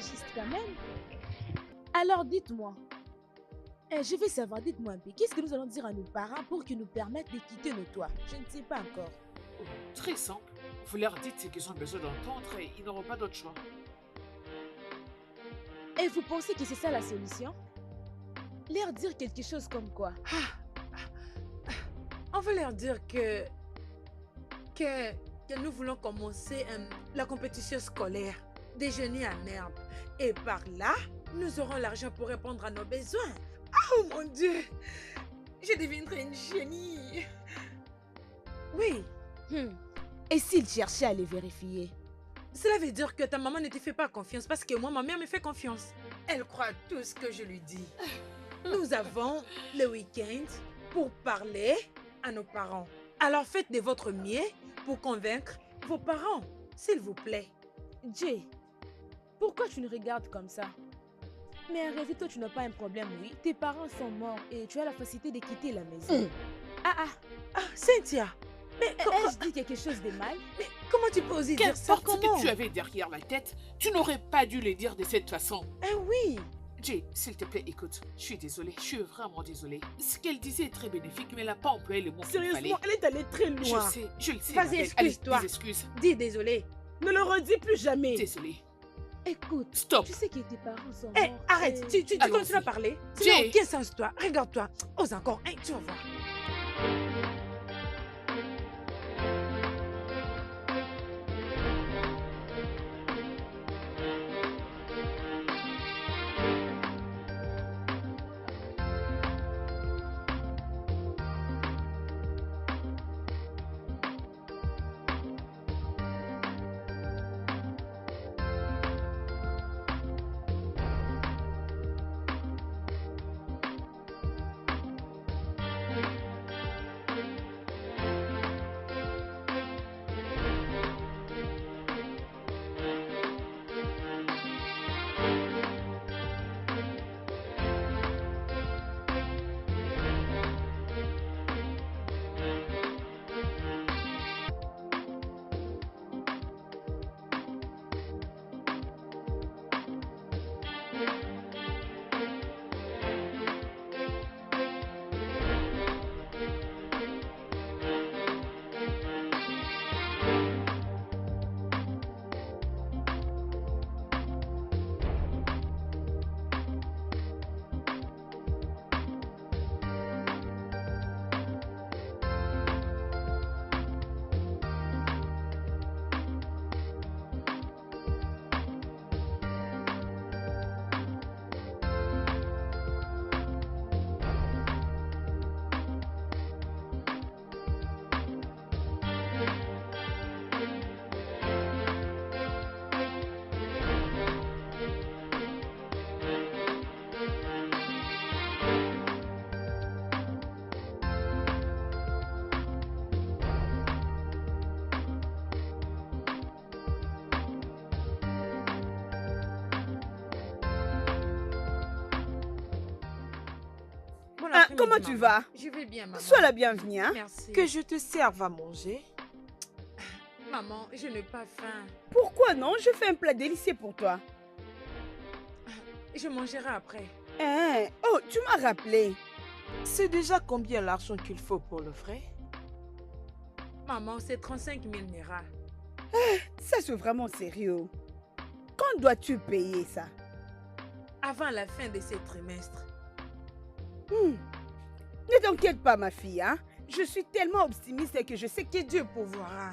juste quand même. Alors dites-moi, je veux savoir, dites-moi un peu, qu'est-ce que nous allons dire à nos parents pour qu'ils nous permettent de quitter nos toits? Je ne sais pas encore. Oh, très simple. Vous leur dites ce qu'ils ont besoin d'entendre et ils n'auront pas d'autre choix. Et vous pensez que c'est ça la solution? Leur dire quelque chose comme quoi? On va leur dire que nous voulons commencer la compétition scolaire, déjeuner en herbe. Et par là, nous aurons l'argent pour répondre à nos besoins. Oh mon Dieu, je deviendrai une génie. Oui, Et s'ils cherchaient à les vérifier? cela veut dire que ta maman ne te fait pas confiance parce que moi, ma mère me fait confiance. Elle croit tout ce que je lui dis. Nous avons le week-end pour parler à nos parents. Alors faites de votre mieux pour convaincre vos parents, s'il vous plaît. Jay, pourquoi tu nous regardes comme ça? Mais en réalité, toi, tu n'as pas un problème, oui? Tes parents sont morts et tu as la facilité de quitter la maison. Ah, Ah, Cynthia, mais, ai-je dit quelque chose de mal? mais comment tu peux oser dire ça? Qu'importe ce Comment? que tu avais derrière la tête, tu n'aurais pas dû le dire de cette façon. Ah oui, Jay, s'il te plaît, écoute. Je suis désolée, je suis vraiment désolée. Ce qu'elle disait est très bénéfique, mais elle n'a pas employé le mot qu'il fallait. sérieusement, elle est allée très Je loin. sais, je le sais. Vas-y, ma belle. excuse-toi. Allez, des excuses. Dis désolé. Ne le redis plus jamais. Désolée. Écoute, Stop. tu sais que tes parents sont Hé, morts. arrête, et- tu Allons-y. continues à parler. Tu Jay. n'as aucun sens, toi. Regarde-toi. Ose encore. Hein, tu vas voir. Bon Ah, après-midi, comment tu maman. vas? Je vais bien, maman. Sois la bienvenue, hein? Merci. Que je te serve à manger. Maman, je n'ai pas faim. Pourquoi non? Je fais un plat délicieux pour toi. Je mangerai après. Hein? Oh, tu m'as rappelé. C'est déjà combien l'argent qu'il faut pour le frais? Maman, c'est 35 000 Naira. Ça, c'est vraiment sérieux. Quand dois-tu payer ça? Avant la fin de ce trimestre. Ne t'inquiète pas, ma fille, hein? Je suis tellement optimiste que je sais que Dieu pourvoira.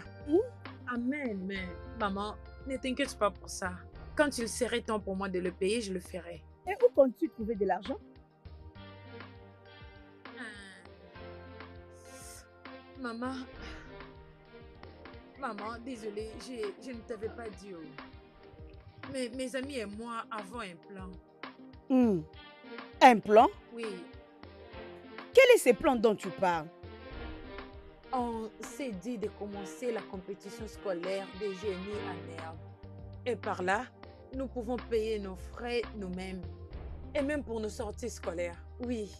Amen, mais maman, ne t'inquiète pas pour ça. Quand il serait temps pour moi de le payer, je le ferai. Et où comptes-tu trouver de l'argent? Maman, désolée, je ne t'avais pas dit. Mais mes amis et moi avons un plan. Un plan? Oui, Quel est ce plan dont tu parles? on s'est dit de commencer la compétition scolaire des génies en herbe. Et par là, nous pouvons payer nos frais nous-mêmes. Et même pour nos sorties scolaires. Oui.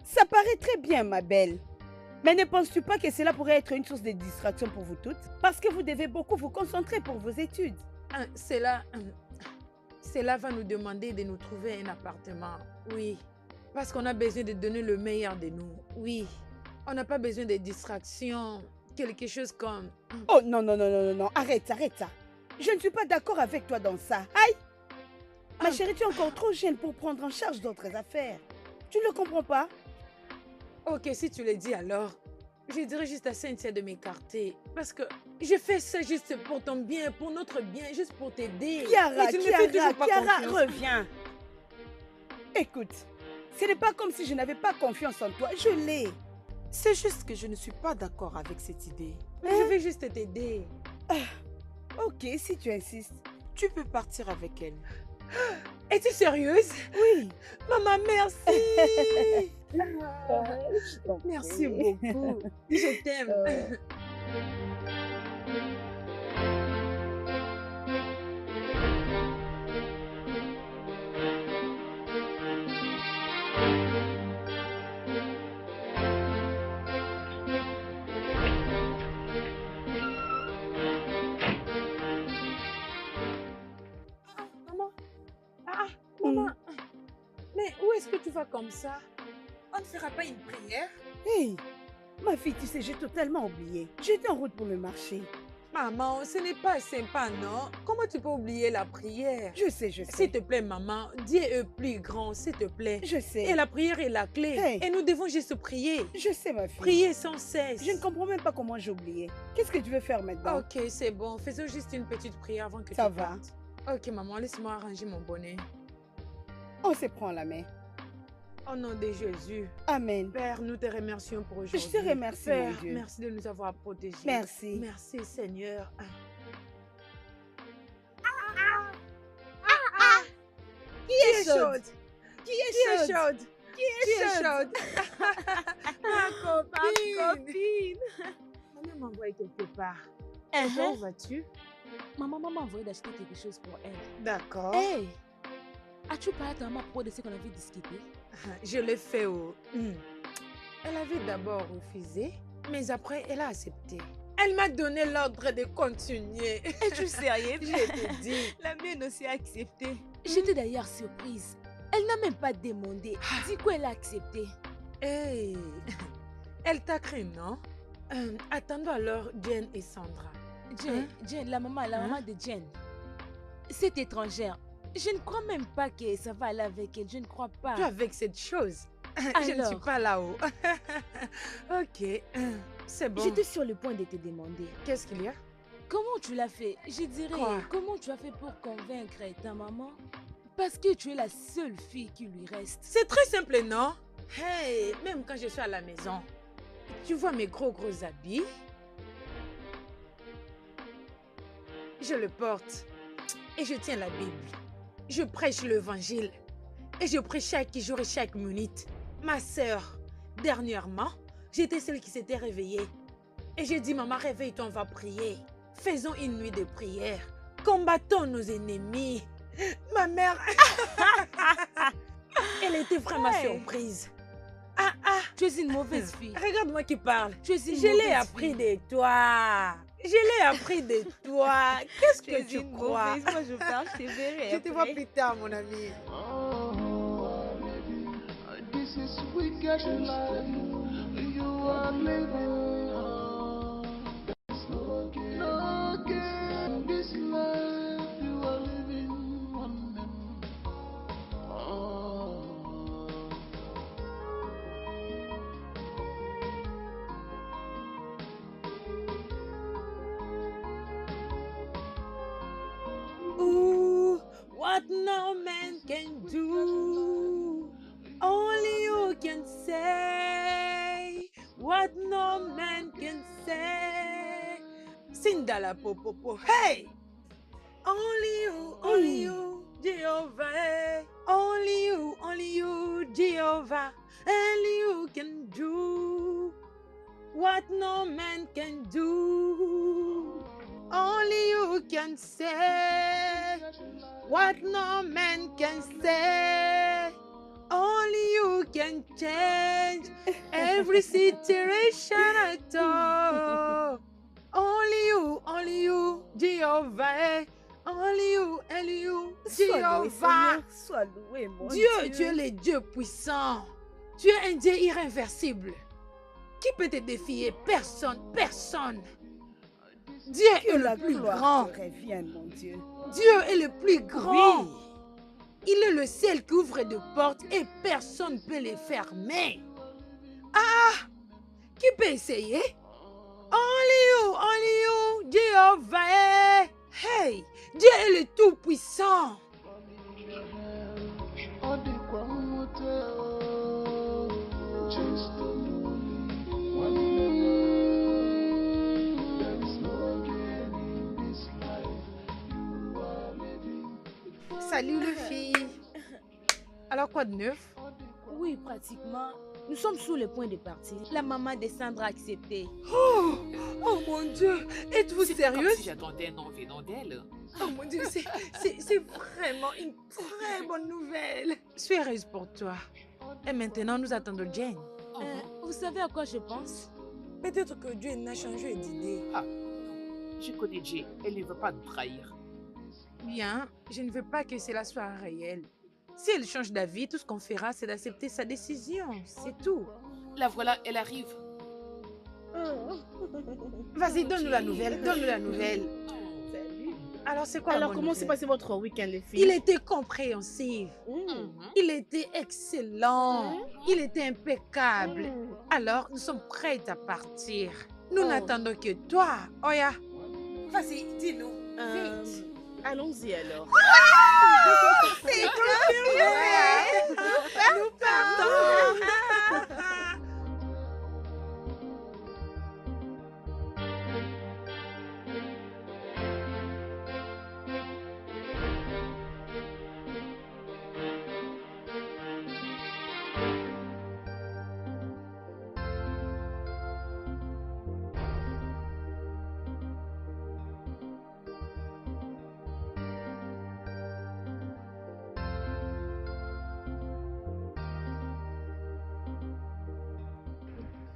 Ça paraît très bien, ma belle. Mais ne penses-tu pas que cela pourrait être une source de distraction pour vous toutes? Parce que vous devez beaucoup vous concentrer pour vos études. cela va nous demander de nous trouver un appartement. Oui. Parce qu'on a besoin de donner le meilleur de nous. Oui. On n'a pas besoin de distractions. Quelque chose comme... Oh non, non, non, non, non, non, arrête, arrête ça. Je ne suis pas d'accord avec toi dans ça. Aïe! Ma chérie, tu es encore trop jeune pour prendre en charge d'autres affaires. Tu ne le comprends pas? Ok, si tu le dis alors, je dirais juste à Cynthia de m'écarter. Parce que je fais ça juste pour ton bien, pour notre bien, juste pour t'aider. Chiara, Mais tu ne me fais toujours pas Chiara, confiance. reviens. Écoute, ce n'est pas comme si je n'avais pas confiance en toi. Je l'ai. C'est juste que je ne suis pas d'accord avec cette idée. Je vais juste t'aider. Ok, si tu insistes. Tu peux partir avec elle. Es-tu sérieuse? Oui. Maman, merci. Je t'en Merci prie. beaucoup. Je t'aime. Maman. Maman. Mais où est-ce que tu vas comme ça? On ne fera pas une prière? Hey, ma fille, tu sais, j'ai totalement oublié. J'étais en route pour le marché. Maman, ce n'est pas sympa, non? Comment tu peux oublier la prière? Je sais, je S'il sais. te plaît, maman, Dieu est plus grand, s'il te plaît. Je sais. Et la prière est la clé. Hey. Et nous devons juste prier. Je sais, ma fille. Prier sans cesse. Je ne comprends même pas comment j'ai oublié. Qu'est-ce que tu veux faire maintenant? Ok, c'est bon. Faisons juste une petite prière avant que Ça tu va. partes. Ok, maman, laisse-moi arranger mon bonnet. On se prend la main. Au nom de Jésus. Amen. Père, nous te remercions pour aujourd'hui. Je te remercie, Père, mon Dieu. merci de nous avoir protégés. Merci. Merci, Seigneur. Qui est chaude? Qui est chaude? Qui est chaude? Ma copine. Maman m'a envoyé quelque part. Uh-huh. Où vas-tu? Maman m'a envoyé d'acheter quelque chose pour elle. D'accord. Hey, as-tu parlé à ta maman pour de ce qu'on avait discuté? Je l'ai fait au... Elle avait d'abord refusé, mais après, elle a accepté. Elle m'a donné l'ordre de continuer. Es-tu sérieux? Je te dis. La mienne aussi a accepté. J'étais d'ailleurs surprise. Elle n'a même pas demandé. Dis quoi, elle a accepté. Hey, elle t'a cru, non? Attendons alors Jen et Sandra. Jen, la maman de Jen. Cette étrangère, je ne crois même pas que ça va aller avec elle. Je ne crois pas. Tu avec cette chose? Je ne suis Alors? pas là-haut. Ok, c'est bon. J'étais sur le point de te demander. Qu'est-ce qu'il y a? Comment tu l'as fait? Je dirais, Quoi? comment tu as fait pour convaincre ta maman? Parce que tu es la seule fille qui lui reste. C'est très simple, non? Hey, même quand je suis à la maison, tu vois mes gros habits? Je le porte et je tiens la Bible. Je prêche l'évangile et je prie chaque jour et chaque minute. Ma sœur, dernièrement, j'étais celle qui s'était réveillée. Et j'ai dit, maman, réveille-toi, on va prier. Faisons une nuit de prière. Combattons nos ennemis. Ma mère, elle était vraiment Ouais. surprise. Tu es une mauvaise fille. Regarde-moi qui parle. Tu es une Je l'ai mauvaise appris fille. de toi. Je l'ai appris de toi. Qu'est-ce que tu crois? Moi, je parle, je te verrai. Je te vois plus tard, mon ami. This is wicked life you are living. No game, this life you are living. Ooh, what no man can do, only you can say. What no man can say. Sindala popopo, hey! Only you, Jehovah. Hey. Only you, Jehovah. Only you can do what no man can do. Only you can say what no man can say. Only you can change every situation at all. Only you, Jehovah. Only you, only you. Sois loué, Jéhovah. Seigneur. Sois loué, mon Dieu, Dieu. tu es le Dieu puissant. Tu es un Dieu irréversible. Qui peut te défier? Personne, personne. Dieu Que est la le plus gloire grand. te revienne, mon Dieu. Dieu est le plus grand. Oui. Il est le seul qui ouvre des portes et personne ne peut les fermer. Ah! Qui peut essayer? Only you, Jéhovah. Hey! Dieu est le tout-puissant. Salut les filles. Alors quoi de neuf? Oui, pratiquement. Nous sommes sous le point de partir. La maman de Sandra a accepté. Oh mon Dieu, êtes-vous C'est comme sérieuse? si j'attendais un nom venant d'elle. Oh mon Dieu, c'est vraiment une très bonne nouvelle. Je suis heureuse pour toi. Et maintenant, nous attendons Jane. Oh, Vous savez à quoi je pense? Peut-être que Jane n'a changé d'idée. ah, non. Je connais Jay. Elle ne veut pas nous trahir. Bien, je ne veux pas que cela soit réel. Si elle change d'avis, tout ce qu'on fera, c'est d'accepter sa décision. C'est tout. La voilà, elle arrive. Vas-y, donne-nous la nouvelle. Donne-nous la nouvelle. Salut. Alors, c'est quoi la Alors, bonne comment s'est nouvelle? passé votre week-end, les filles? Il était compréhensif. Mhm. Il était excellent. Il était impeccable. Mm. Alors, nous sommes prêts à partir. Nous Oh. n'attendons que toi. Oya. Vas-y, dis-nous. Euh, Vite. Allons-y alors. C'est Nous partons.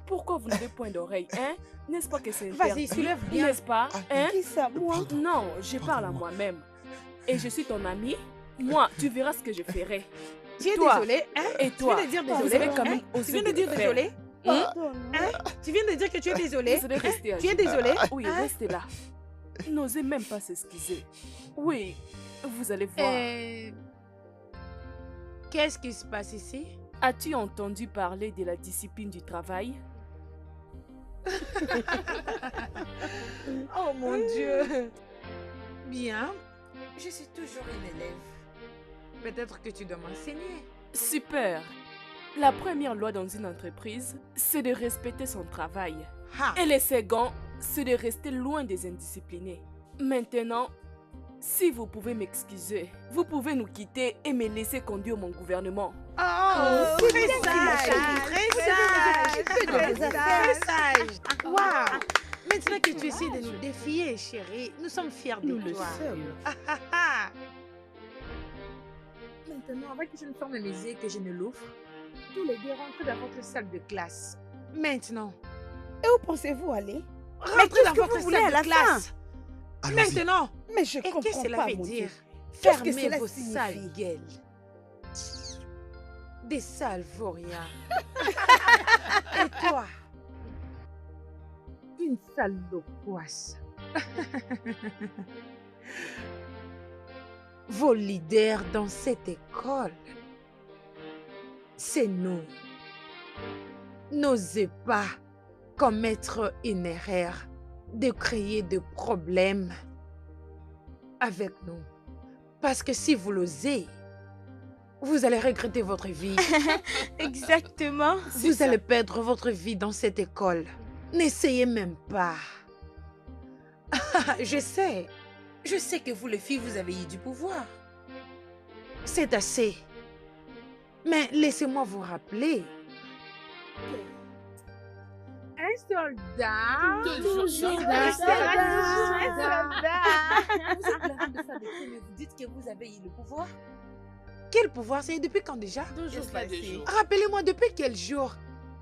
Pourquoi vous n'avez point d'oreille, hein? N'est-ce pas que c'est Vas-y, interdit? soulève bien. N'est-ce pas, hein? Qui ça, moi? Non, je parle à moi-même. Et je suis ton ami. Moi, tu verras ce que je ferai. Tu es Toi. désolé, hein? Et Tu toi, viens de dire vous désolé, avez quand hein? même Tu osé viens de de dire le faire. désolé? Pardonne-moi. Hein? Tu viens de dire que tu es désolé? Vous allez rester à Tu es genoux. désolé? Oui, Hein? restez là. N'osez même pas s'excuser. Oui, vous allez voir. Qu'est-ce qui se passe ici? As-tu entendu parler de la discipline du travail? Oh mon Dieu! Bien, je suis toujours une élève. Peut-être que tu dois m'enseigner. Super. La première loi dans une entreprise, c'est de respecter son travail. Ha! Et le second, c'est de rester loin des indisciplinés. Maintenant, si vous pouvez m'excuser, vous pouvez nous quitter et me laisser conduire mon gouvernement. Oh, c'est très bien qu'il m'a sage, choisi. très sage, Très très sage. sage. Waouh! Maintenant que tu essaies de nous défier, chérie, nous sommes fiers de Nous le toi. sommes. Ah, ah, ah. Maintenant, avant que je ne ferme mes yeux et que je ne l'ouvre, tous les deux rentrez dans votre salle de classe. Maintenant, Et où pensez-vous aller? rentrez qu'est-ce dans que votre vous voulez à salle la de classe. Allons-y. Maintenant, Mais je et qu'est-ce comprends que cela pas, veut mon dire? Dieu. Qu'est-ce que Fermez cela vos signifie? sales gueules. Des sales vauriens. Et toi, une sale loquace. Vos leaders dans cette école, c'est nous. N'osez pas commettre une erreur de créer des problèmes avec nous. Parce que si vous l'osez, vous allez regretter votre vie. Exactement. Vous allez perdre votre vie dans cette école. N'essayez même pas. Je sais que vous les filles, vous avez eu du pouvoir. C'est assez. Mais laissez-moi vous rappeler. Un soldat. Toujours Un soldat. Vous êtes la reine de faire des crimes et vous dites que vous avez eu le pouvoir? Quel pouvoir? C'est depuis quand déjà? Toujours pas de jour. Rappelez-moi depuis quel jour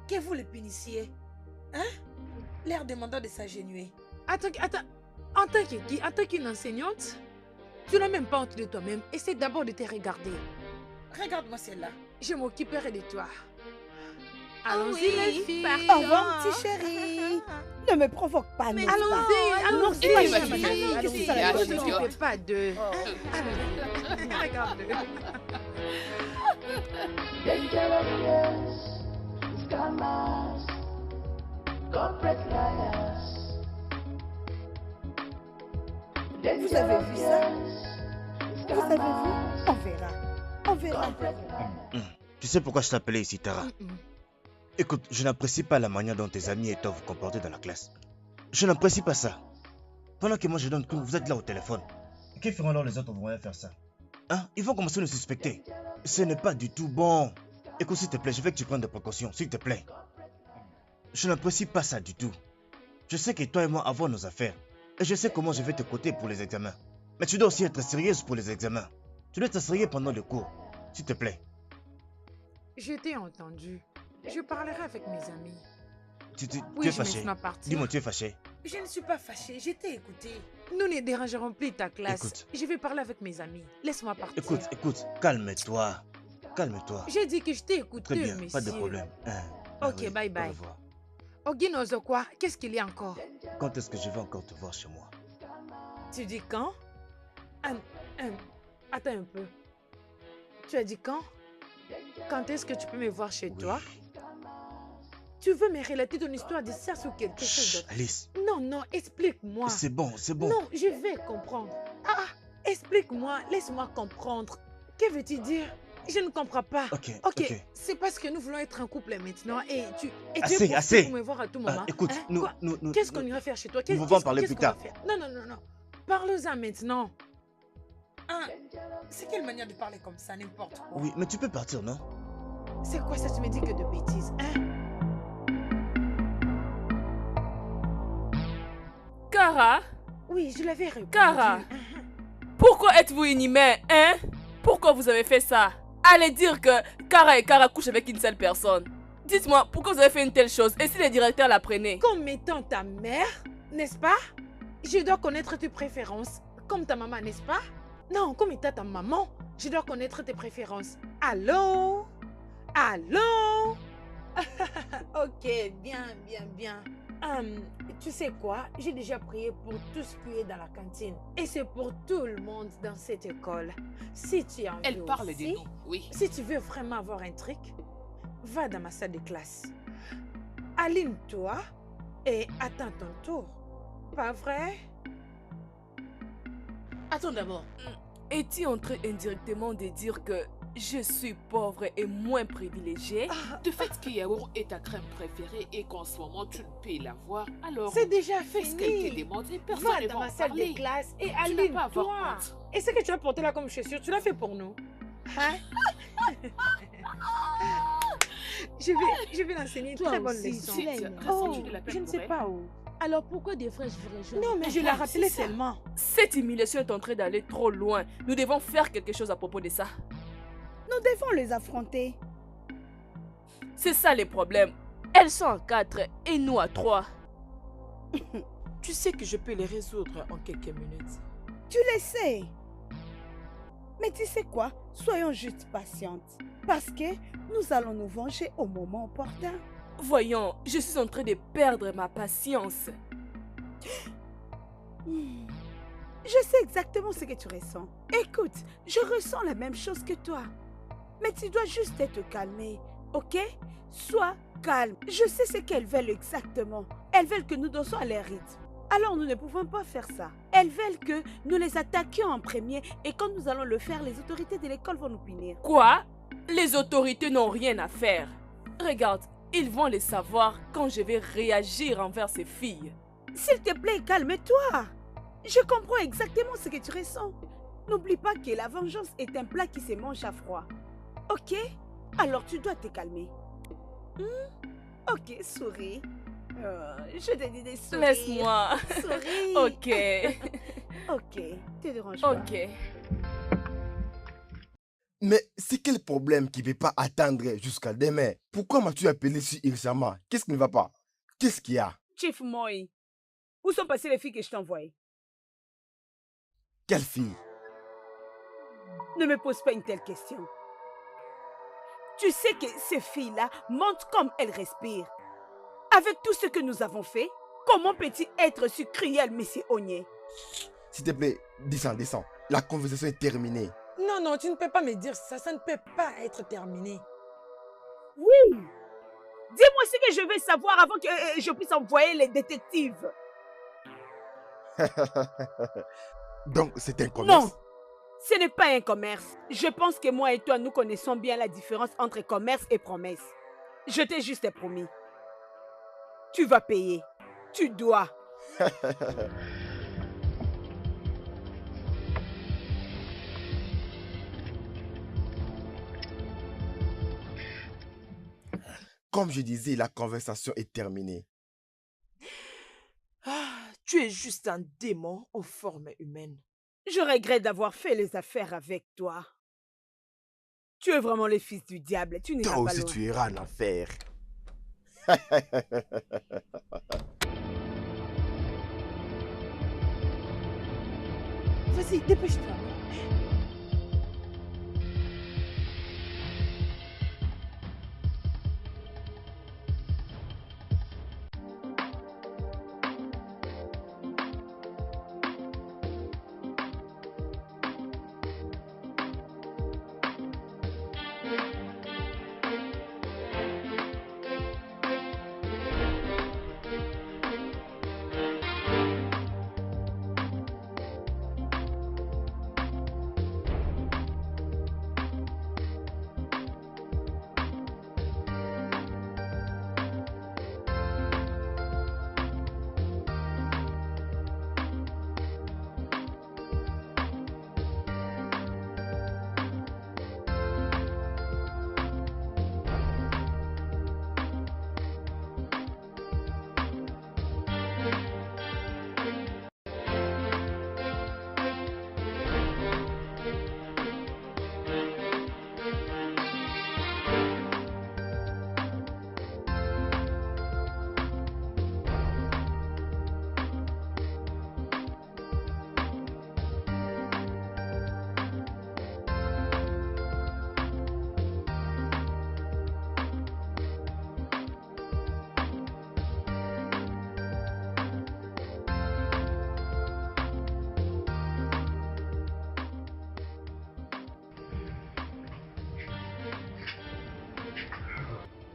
que vous le punissiez? Hein? L'air demandant de s'agenouiller. Attends, en tant que qui? En tant qu'une enseignante? Tu n'as même pas honte de toi-même. Essaie d'abord de te regarder. Regarde-moi celle-là. Je m'occuperai de toi. Allons-y, oui, les filles. Au revoir, petit chéri. Ne me provoque pas, Mais n'est-ce pas? allons-y. Eh, Allons-y, ma ma chérie, chérie. allons-y, Qu'est-ce que ça allons-y. va Ne être? t'occupez pas d'eux. Allons-y. Regarde-le. Dangerous, scammers, corporate liars. Vous avez vu ça? Vous avez vu? On verra. On verra. Tu sais pourquoi je t'appelais ici, Tara? Écoute, je n'apprécie pas la manière dont tes amis et toi vous comportez dans la classe. Je n'apprécie pas ça. Pendant que moi je donne cours, vous êtes là au téléphone. Que feront alors les autres vont faire ça? Hein? Ils vont commencer à nous suspecter. Ce n'est pas du tout bon. Écoute, s'il te plaît, je veux que tu prennes des précautions, s'il te plaît. Je n'apprécie pas ça du tout. Je sais que toi et moi avons nos affaires. Et je sais comment je vais te coter pour les examens. Mais tu dois aussi être sérieuse pour les examens. Tu dois être sérieux pendant le cours. S'il te plaît. Je t'ai entendu. Je parlerai avec mes amis. Tu Oui, es je fâché. maintenant partir. Dis-moi, tu es fâché. Je ne suis pas fâchée, je t'ai écouté. Nous ne dérangerons plus ta classe. Écoute. Je vais parler avec mes amis. Laisse-moi partir. Écoute, calme-toi. Calme-toi. J'ai dit que je t'ai écouté, Très bien, monsieur. pas de problème. Hein, Ok, bye bye. au revoir. Oginozo quoi? Qu'est-ce qu'il y a encore? Quand est-ce que je vais encore te voir chez moi? Tu dis quand? Attends un peu. Tu as dit quand? Quand est-ce que tu peux me voir chez toi? Tu veux me relater ton histoire de sexe ou quelque chose Chut, d'autre? Alice, Non, explique-moi. c'est bon, c'est bon. Non, je vais comprendre. Explique-moi, laisse-moi comprendre. Que veux-tu dire? Je ne comprends pas. Ok. C'est parce que nous voulons être un couple maintenant et tu es Assez, profité assez. pour me voir à tout moment. Écoute, Hein? nous, Quoi? nous, Qu'est-ce qu'on ira faire chez toi? nous pouvons en parler qu'est-ce plus qu'on va tard. faire? Non. Parle-en maintenant. C'est quelle manière de parler comme ça, n'importe quoi? Oui, mais tu peux partir, non? C'est quoi ça? Tu me dis que de bêtises, hein? Kara, Oui, je l'avais répondu. Kara, pourquoi êtes-vous inhumain, hein? Pourquoi vous avez fait ça? Allez dire que Kara et Kara couchent avec une seule personne. Dites-moi, pourquoi vous avez fait une telle chose et si le directeur l'apprenait? Comme étant ta mère, n'est-ce pas? Je dois connaître tes préférences. Comme ta maman, n'est-ce pas? Non, comme étant ta maman, je dois connaître tes préférences. Allô? Ok, bien. Tu sais quoi? J'ai déjà prié pour tout ce qui est dans la cantine. Et c'est pour tout le monde dans cette école. Si tu en Elle veux parle aussi, de nous, oui. si tu veux vraiment avoir un truc, va dans ma salle de classe. Aligne-toi et attends ton tour. Pas vrai? Attends d'abord. Es-tu en train indirectement de dire que je suis pauvre et moins privilégiée? Du fait que yaourt est ta crème préférée et qu'en ce moment tu ne peux l'avoir, alors C'est déjà fais ce qu'elle t'a fini. demandé, personne Va ne dans va ma en salle de parler. classe et Tu n'as pas à avoir aligne-toi. honte. Et ce que tu as porté là comme chaussure, tu l'as fait pour nous. Hein? je vais l'enseigner une Toi très bonne aussi, leçon. tu l'as Site, aimé. ressens-tu de la peine Je ne pour sais elle? pas où. Alors pourquoi devrais-je vous rejoindre? Non, mais je l'ai rappelé seulement. Cette humiliation est en train d'aller trop loin. Nous devons faire quelque chose à propos de ça. Nous devons les affronter. C'est ça les problèmes. Elles sont en 4 et nous à 3. Tu sais que je peux les résoudre en quelques minutes. Tu le sais. Mais tu sais quoi? Soyons juste patientes. Parce que nous allons nous venger au moment opportun. Voyons, je suis en train de perdre ma patience. Je sais exactement ce que tu ressens. Écoute, je ressens la même chose que toi. Mais tu dois juste te calmer, ok? Sois calme. Je sais ce qu'elles veulent exactement. Elles veulent que nous dansions à leur rythme. Alors nous ne pouvons pas faire ça. Elles veulent que nous les attaquions en premier et quand nous allons le faire, les autorités de l'école vont nous punir. Quoi? Les autorités n'ont rien à faire. Regarde, ils vont le savoir quand je vais réagir envers ces filles. S'il te plaît, calme-toi. Je comprends exactement ce que tu ressens. N'oublie pas que la vengeance est un plat qui se mange à froid. Ok? Alors tu dois te calmer. Ok, souris. Je te dis des sourires. Laisse-moi. Souris. Ok. Ok, te dérange pas. Ok. Mais c'est quel problème qui ne peut pas attendre jusqu'à demain? Pourquoi m'as-tu appelé si urgemment? Qu'est-ce qui ne va pas? Qu'est-ce qu'il y a? Chief Moi, où sont passées les filles que je t'ai envoyées? Quelle fille? Ne me pose pas une telle question. Tu sais que ces filles-là mentent comme elles respirent. Avec tout ce que nous avons fait, comment peut-il être si cruel, monsieur Ogné? S'il te plaît, descends. La conversation est terminée. Non, non, tu ne peux pas me dire ça. Ça ne peut pas être terminé. Oui. Dis-moi ce que je veux savoir avant que je puisse envoyer les détectives. Donc, c'est un commerce? Non, ce n'est pas un commerce. Je pense que moi et toi, nous connaissons bien la différence entre commerce et promesse. Je t'ai juste promis. Tu vas payer. Tu dois. Comme je disais, la conversation est terminée. Ah, tu es juste un démon aux formes humaines. Je regrette d'avoir fait les affaires avec toi. Tu es vraiment le fils du diable. Tu n'iras Toi pas aussi, loin. tu iras en enfer. Vas-y, dépêche-toi.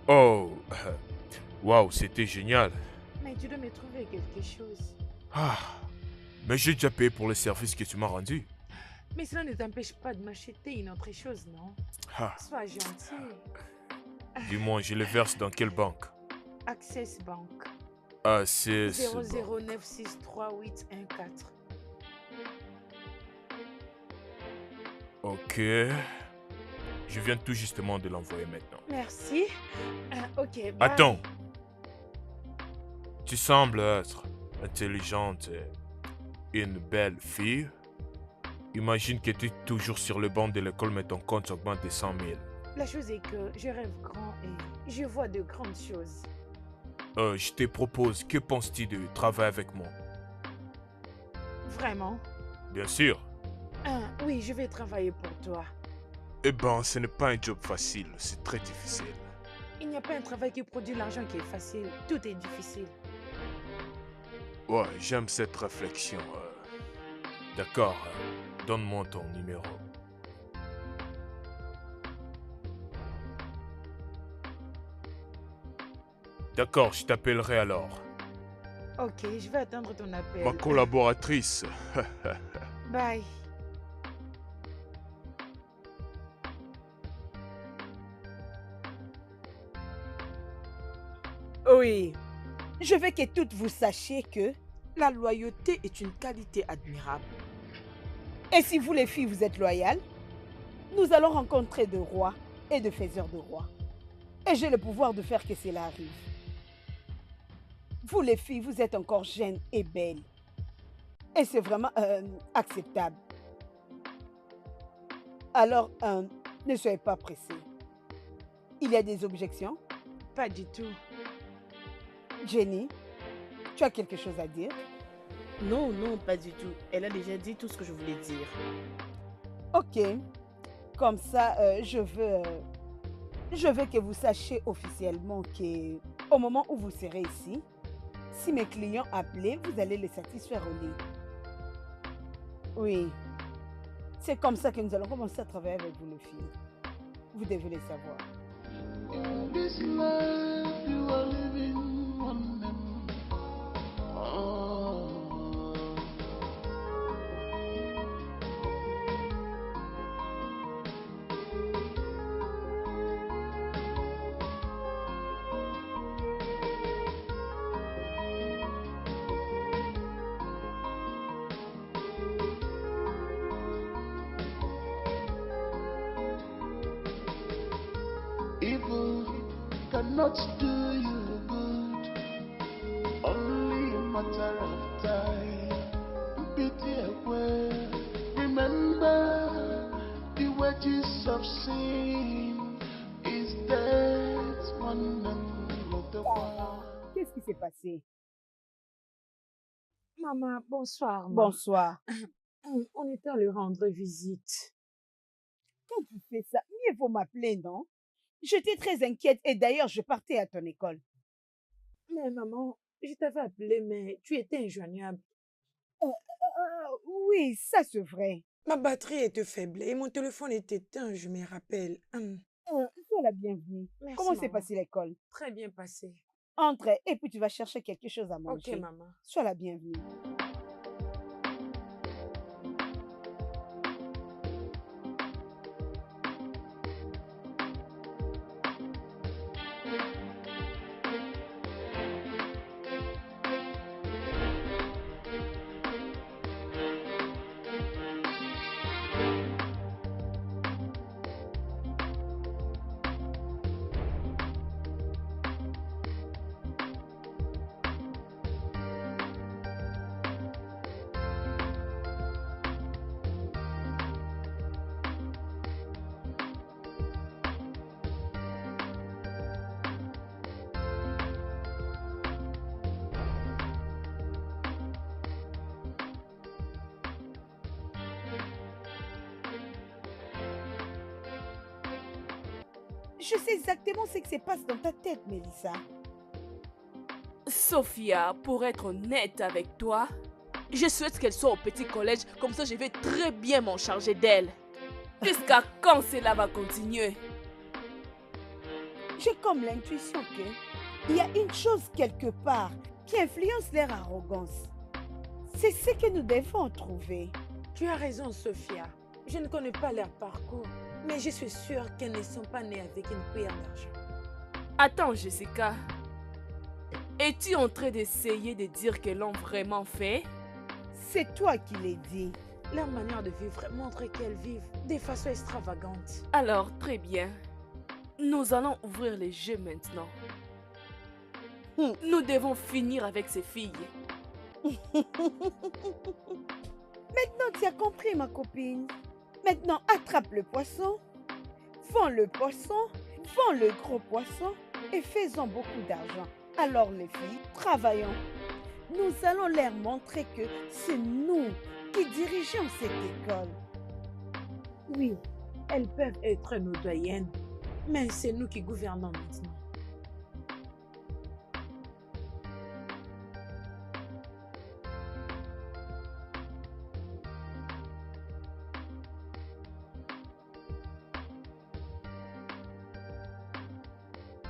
Oh, waouh, c'était génial. Mais tu dois me trouver quelque chose. Ah, mais j'ai déjà payé pour le service que tu m'as rendu. Mais cela ne t'empêche pas de m'acheter une autre chose, non? Ah, Sois gentil. dis-moi, je le verse dans quelle banque? Access Bank. Ah, c'est... 009638114. Ok. Je viens tout justement de l'envoyer maintenant. Merci. Ok, bye. Attends. Tu sembles être intelligente et une belle fille. Imagine que tu es toujours sur le banc de l'école mais ton compte augmente de 100 000. La chose est que je rêve grand et je vois de grandes choses. Je te propose, que penses-tu de travailler avec moi? Vraiment? Bien sûr. Oui, je vais travailler pour toi. Eh ben, ce n'est pas un job facile, c'est très difficile. Il n'y a pas un travail qui produit l'argent qui est facile. Tout est difficile. Ouais, j'aime cette réflexion. D'accord, donne-moi ton numéro. D'accord, je t'appellerai alors. Ok, je vais attendre ton appel. Ma collaboratrice. Bye. Oui. Je veux que toutes vous sachiez que... La loyauté est une qualité admirable. Et si vous les filles, vous êtes loyales, nous allons rencontrer de rois et de faiseurs de rois. Et j'ai le pouvoir de faire que cela arrive. Vous les filles, vous êtes encore jeunes et belles. Et c'est vraiment acceptable. Alors, ne soyez pas pressés. Il y a des objections? Pas du tout. Jenny, tu as quelque chose à dire? Non, non, pas du tout. Elle a déjà dit tout ce que je voulais dire. Ok, Comme ça, je veux que vous sachiez officiellement que au moment où vous serez ici, si mes clients appelaient, vous allez les satisfaire au lit. Oui. C'est comme ça que nous allons commencer à travailler avec vous, les filles. Vous devez le savoir. In this life you are living one them. Oh. Evil cannot do you good, only a matter of time. Pity away. Remember, the wages of sin is death, one and of the world. Qu'est-ce qui s'est passé? Maman, bonsoir. maman. Bonsoir. On était à lui rendre visite. Quand tu fais ça, mieux vaut m'appeler, non? J'étais très inquiète et d'ailleurs, je partais à ton école. Mais maman, je t'avais appelé, mais tu étais injoignable. Oui, ça c'est vrai. Ma batterie était faible et mon téléphone était éteint, je me rappelle. Sois la bienvenue. Merci, Comment s'est maman. passée l'école? Très bien passé. Entre et puis tu vas chercher quelque chose à manger. Ok, maman. Sois la bienvenue. Je sais exactement ce qui se passe dans ta tête, Mélissa. Sophia, pour être honnête avec toi, je souhaite qu'elle soit au petit collège, comme ça je vais très bien m'en charger d'elle. Jusqu'à quand cela va continuer? J'ai comme l'intuition qu'il y a une chose quelque part qui influence leur arrogance. C'est ce que nous devons trouver. Tu as raison, Sophia. Je ne connais pas leur parcours, mais je suis sûre qu'elles ne sont pas nées avec une cuillère d'argent. Attends, Jessica. Es-tu en train d'essayer de dire qu'elles l'ont vraiment fait? C'est toi qui l'as dit. Leur manière de vivre montre qu'elles vivent de façon extravagante. Alors, très bien. Nous allons ouvrir les jeux maintenant. Nous devons finir avec ces filles. Maintenant, tu as compris, ma copine. Maintenant, attrape le poisson, vends le poisson, vends le gros poisson et faisons beaucoup d'argent. Alors, les filles, travaillons. Nous allons leur montrer que c'est nous qui dirigeons cette école. Oui, elles peuvent être nos doyennes, mais c'est nous qui gouvernons maintenant.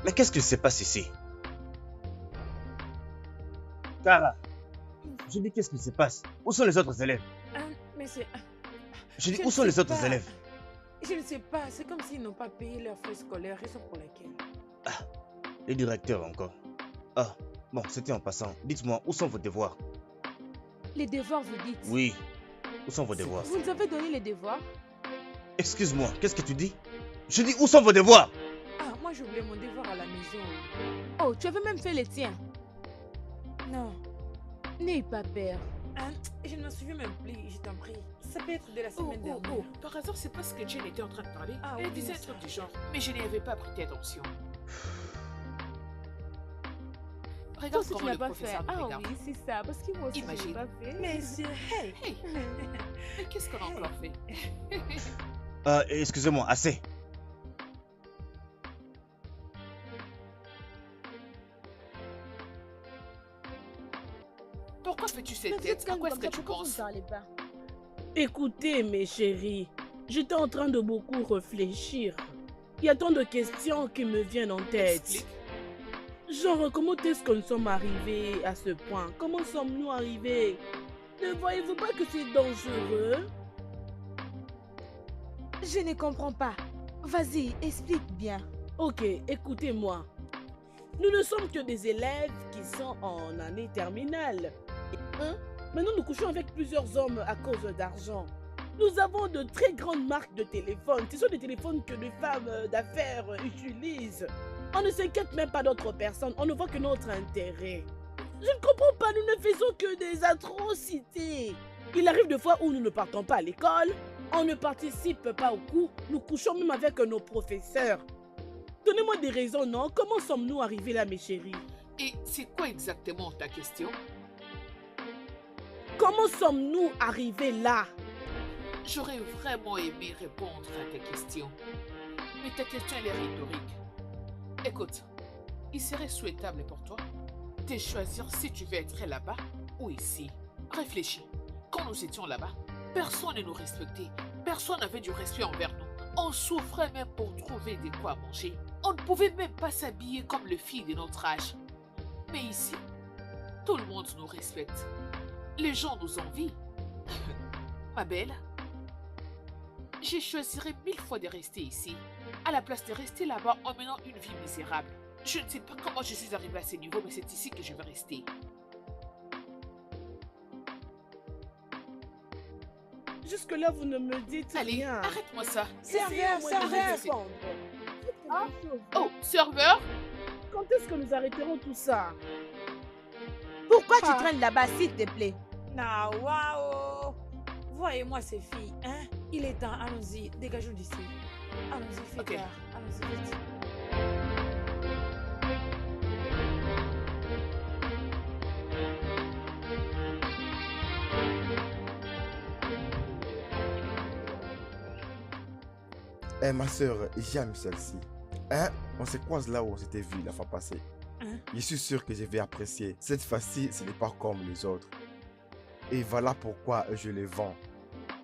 Mais qu'est-ce qui se passe ici? Cara, je dis qu'est-ce qui se passe? Où sont les autres élèves? Mais c'est... Je dis Je où ne sont les sais autres pas. élèves? Je ne sais pas, c'est comme s'ils n'ont pas payé leurs frais scolaires, raison pour laquelle. Les directeurs encore. Ah, bon, c'était en passant. Dites-moi, où sont vos devoirs? Les devoirs, vous dites? Oui, où sont vos devoirs? Vous nous avez donné les devoirs? Excuse-moi, qu'est-ce que tu dis? Je dis où sont vos devoirs? Ah, moi j'ai oublié mon devoir à la maison. Oh, tu avais même fait les tiens. Non, N'aie pas peur. je ne me souviens même plus, je t'en prie. Ça peut être de la Oh, semaine oh, dernière. oh, par hasard, c'est parce que Jane était en train de parler. Ah, Elle oui, disait un bien truc sûr. du genre, mais je n'y avais pas prêté attention. Toi Regarde aussi, tu comment n'as le pas fait. professeur me Ah regarde. oui, c'est ça. Parce que moi aussi, je Imagine. n'ai pas fait. Mais c'est... Hey! Hey, mais qu'est-ce qu'on a encore fait? Excusez-moi, assez. Pourquoi fais-tu cette Mais vous tête? êtes À quoi est-ce comme que ça, tu pourquoi vous ne penses? parlez pas? Écoutez, mes chéris, j'étais en train de beaucoup réfléchir. Il y a tant de questions qui me viennent en tête. Explique. Genre, comment est-ce que nous sommes arrivés à ce point? Comment sommes-nous arrivés? Ne voyez-vous pas que c'est dangereux? Je ne comprends pas. Vas-y, explique bien. Ok, écoutez-moi. Nous ne sommes que des élèves qui sont en année terminale. Hein? Maintenant, nous couchons avec plusieurs hommes à cause d'argent. Nous avons de très grandes marques de téléphones. Ce sont des téléphones que les femmes d'affaires utilisent. On ne s'inquiète même pas d'autres personnes. On ne voit que notre intérêt. Je ne comprends pas. Nous ne faisons que des atrocités. Il arrive des fois où nous ne partons pas à l'école. On ne participe pas au cours. Nous couchons même avec nos professeurs. Donnez-moi des raisons, non? Comment sommes-nous arrivés là, mes chéris? Et c'est quoi exactement ta question? Comment sommes-nous arrivés là? J'aurais vraiment aimé répondre à tes questions. Mais ta question, elle est rhétorique. Écoute, il serait souhaitable pour toi de choisir si tu veux être là-bas ou ici. Réfléchis. Quand nous étions là-bas, personne ne nous respectait. Personne n'avait du respect envers nous. On souffrait même pour trouver de quoi manger. On ne pouvait même pas s'habiller comme les filles de notre âge. Mais ici, tout le monde nous respecte. Les gens nous envient. Ma belle, je choisirais 1000 fois de rester ici, à la place de rester là-bas en menant une vie misérable. Je ne sais pas comment je suis arrivée à ce niveau, mais c'est ici que je vais rester. Jusque-là, vous ne me dites Allez, rien. arrête-moi ça. Serveur, serveur. Ah, oh, serveur? Quand est-ce que nous arrêterons tout ça? Pourquoi tu traînes là-bas, s'il te plaît? Na waouh. Voyez-moi ces filles, hein? Il est temps, allons-y, dégageons d'ici. Allons-y, fais Ok. tard. Allons-y, vite. Eh, ma soeur, j'aime celle-ci. Hein? On se croise là où on s'était vu la fois passée. Hein? Je suis sûr que je vais apprécier. Cette fois-ci, ce n'est pas comme les autres. Et voilà pourquoi je les vends.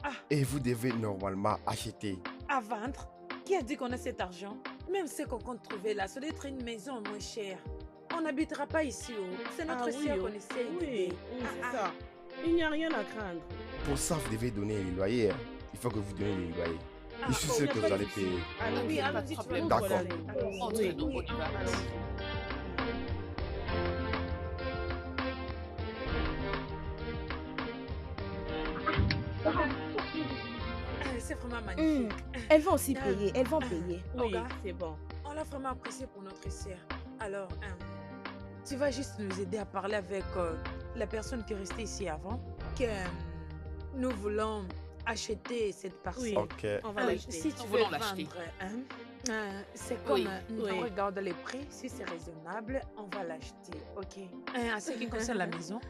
Ah. Et vous devez normalement acheter. À vendre? Qui a dit qu'on a cet argent? Même ce qu'on compte trouver là, ça doit être une maison moins chère. On n'habitera pas ici, oh. C'est notre oui, sœur oh. qu'on essaie Oui, d'aider. c'est ça. Il n'y a rien à craindre. Pour ça, vous devez donner les loyers. Il faut que vous donnez les loyers. Je suis bon, sûr y a que pas vous allez de payer. Allons-y, oui, pas de allons-y, tu problème. vas D'accord. nous Entre voler. nous, on y va. C'est vraiment magnifique. Elles vont aussi payer, elles vont payer. Oui, Olga, c'est bon. on l'a vraiment apprécié pour notre sœur. Alors, tu vas juste nous aider à parler avec la personne qui est restée ici avant, que nous voulons acheter cette parcelle. Ok. On va Ah, l'acheter. si tu Nous veux voulons l'acheter. vendre, c'est comme Oui, on oui. regarde les prix, si c'est raisonnable, on va l'acheter, ok? En ce qui concerne la maison,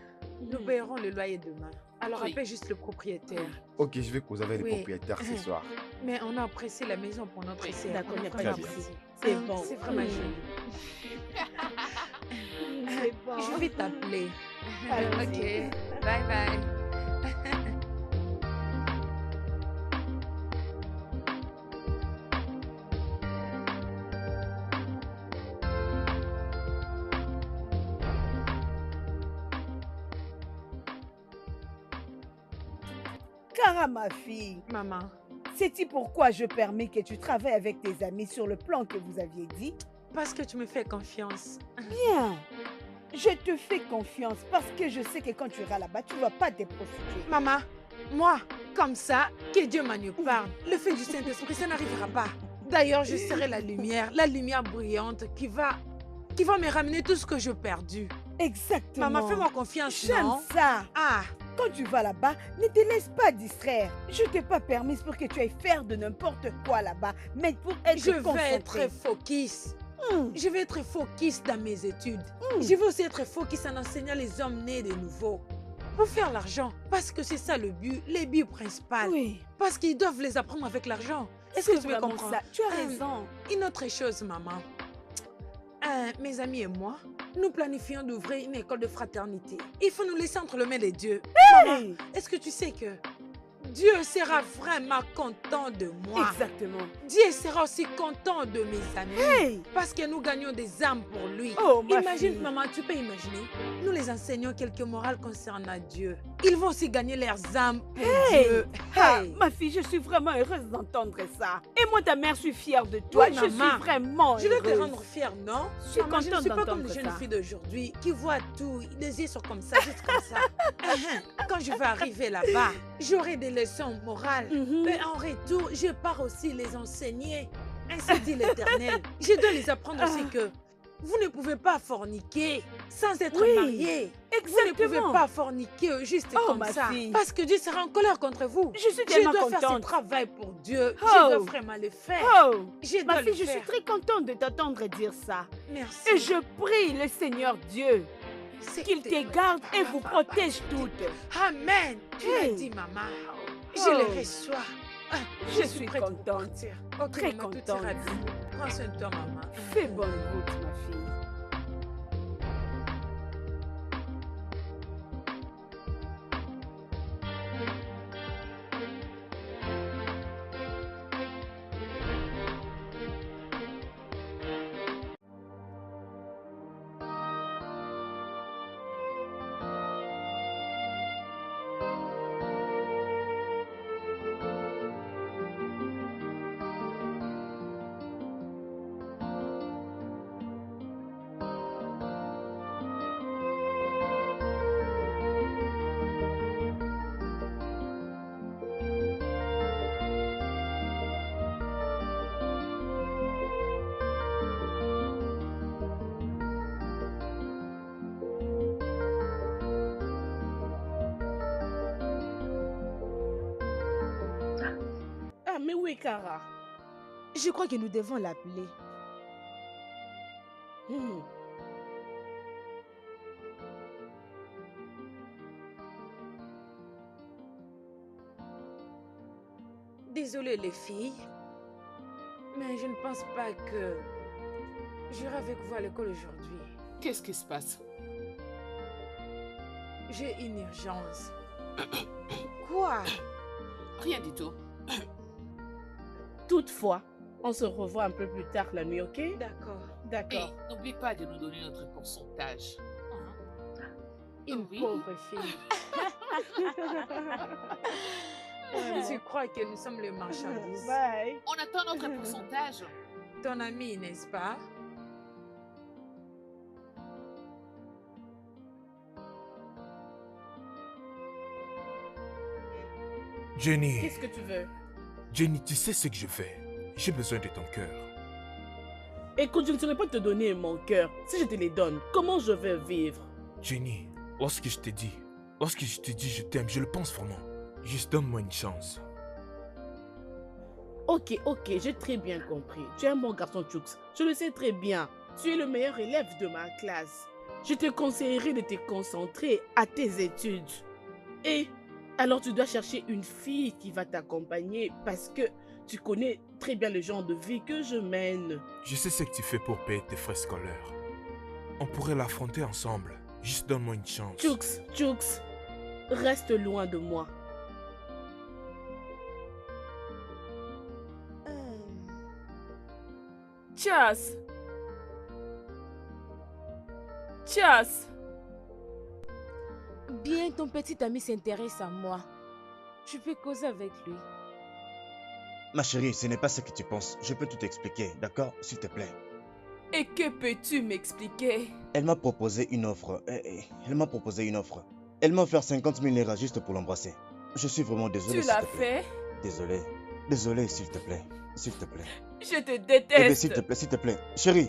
nous payerons le loyer demain. Alors Oui. appelle juste le propriétaire. Ok, je vais causer avec Oui. les propriétaires ce soir. Mais on a apprécié la maison pour notre Oui. sœur. D'accord, On il n'y a pas vraiment de Très bien. souci. apprécié. C'est bon. C'est vraiment Mm. joli. C'est bon. Je vais t'appeler. Allons-y. Ok, bye bye. Cara, ma fille, Maman, sais-tu pourquoi je permets que tu travailles avec tes amis sur le plan que vous aviez dit? parce que tu me fais confiance. Bien. Je te fais confiance parce que je sais que quand tu iras là-bas, tu ne vas pas te prostituer. Maman, moi, comme ça, que Dieu m'en parle. Le fait du Saint-Esprit, ça n'arrivera pas. D'ailleurs, je serai la lumière brillante qui va me ramener tout ce que j'ai perdu. Exactement. Maman, fais-moi confiance, J'aime non? ça. Ah, Quand tu vas là-bas, ne te laisse pas distraire. Je t'ai pas permis pour que tu ailles faire de n'importe quoi là-bas, mais pour être je vais concentré. être focus. Hmm. Je vais être focus dans mes études. Je vais aussi être focus en enseignant les hommes nés de nouveau. Pour faire l'argent. Parce que c'est ça le but principal. Oui. Parce qu'ils doivent les apprendre avec l'argent. Est-ce que C'est tu me vraiment comprends? ça. Tu as raison. Une autre chose, maman. Mes amis et moi, nous planifions d'ouvrir une école de fraternité. Il faut nous laisser entre les mains de Dieu. Maman, Hey! est-ce que tu sais que Dieu sera vraiment content de moi? Exactement. Dieu sera aussi content de mes amis. Hey! Parce que nous gagnons des âmes pour lui. Oh, ma Imagine, fille. maman, tu peux imaginer. Nous les enseignons quelques morales concernant Dieu. Ils vont aussi gagner leurs âmes pour Hey! Dieu. Ah, Hey! ma fille, je suis vraiment heureuse d'entendre ça. Et moi, ta mère, je suis fière de toi. Oui, je suis maman. vraiment Je vais heureuse. te rendre fière, non? Je suis Maman, je ne contente suis pas comme d'entendre les jeunes ça. filles d'aujourd'hui qui voient tout, les yeux sont comme ça, juste comme ça. Quand je vais arriver là-bas, j'aurai des leçons morales. Mhm. Et en retour, je pars aussi les enseigner. Ainsi dit l'Éternel. Je dois les apprendre aussi que vous ne pouvez pas forniquer sans être Oui, marié. Vous ne pouvez exactement. pas forniquer juste Oh, comme ma ça. fille. Parce que Dieu sera en colère contre vous. Je suis Je tellement dois faire ce contente. travail pour Dieu. Oh. Je dois vraiment le faire. Oh, Je ma dois fille, le je faire. suis très contente de t'entendre dire ça. Merci. Et je prie le Seigneur Dieu qu'il te garde et vous protège toutes. Amen. Tu l'as Hey. dit, maman. Je Oh. le reçois. Ah, Je suis prête pour contente. partir. Ok, Très maman, tout contente. ira bien. Prends soin de toi, maman. Fais bonne route, ma fille. Ah, mais où est Kara? Je crois que nous devons l'appeler. Hmm. Désolée, les filles. Mais je ne pense pas que j'irai avec vous à l'école aujourd'hui. Qu'est-ce qui se passe? J'ai une urgence. Quoi? Rien du tout. Toutefois, on se revoit un peu plus tard la nuit, ok? D'accord. Et D'accord. n'oublie pas de nous donner notre pourcentage. Une Oui. pauvre fille. Tu crois que nous sommes les marchandises? Bye. On attend notre pourcentage. Ton ami, n'est-ce pas? Jenny, Qu'est-ce que tu veux? Jenny, tu sais ce que je fais. J'ai besoin de ton cœur. Écoute, je ne saurais pas te donner mon cœur. Si je te les donne, comment je vais vivre? Jenny, lorsque je te dis je t'aime, je le pense vraiment. Juste donne-moi une chance. Ok, j'ai très bien compris. Tu es un bon garçon, Chooks. Je le sais très bien. Tu es le meilleur élève de ma classe. Je te conseillerais de te concentrer à tes études. Et alors tu dois chercher une fille qui va t'accompagner parce que tu connais très bien le genre de vie que je mène. Je sais ce que tu fais pour payer tes frais scolaires. On pourrait l'affronter ensemble. Juste donne-moi une chance. Chooks, reste loin de moi. Chas. Chas. Bien, ton petit ami s'intéresse à moi. Tu peux causer avec lui. Ma chérie, ce n'est pas ce que tu penses. Je peux tout expliquer, d'accord? S'il te plaît. Et que peux-tu m'expliquer? Elle m'a proposé une offre. Elle m'a proposé une offre. Elle m'a offert 50 000 liras juste pour l'embrasser. Je suis vraiment désolé. Tu s'il l'as te plaît. fait? Désolé. Désolé, s'il te plaît. S'il te plaît. Je te Bébé, déteste. s'il te plaît. Chérie.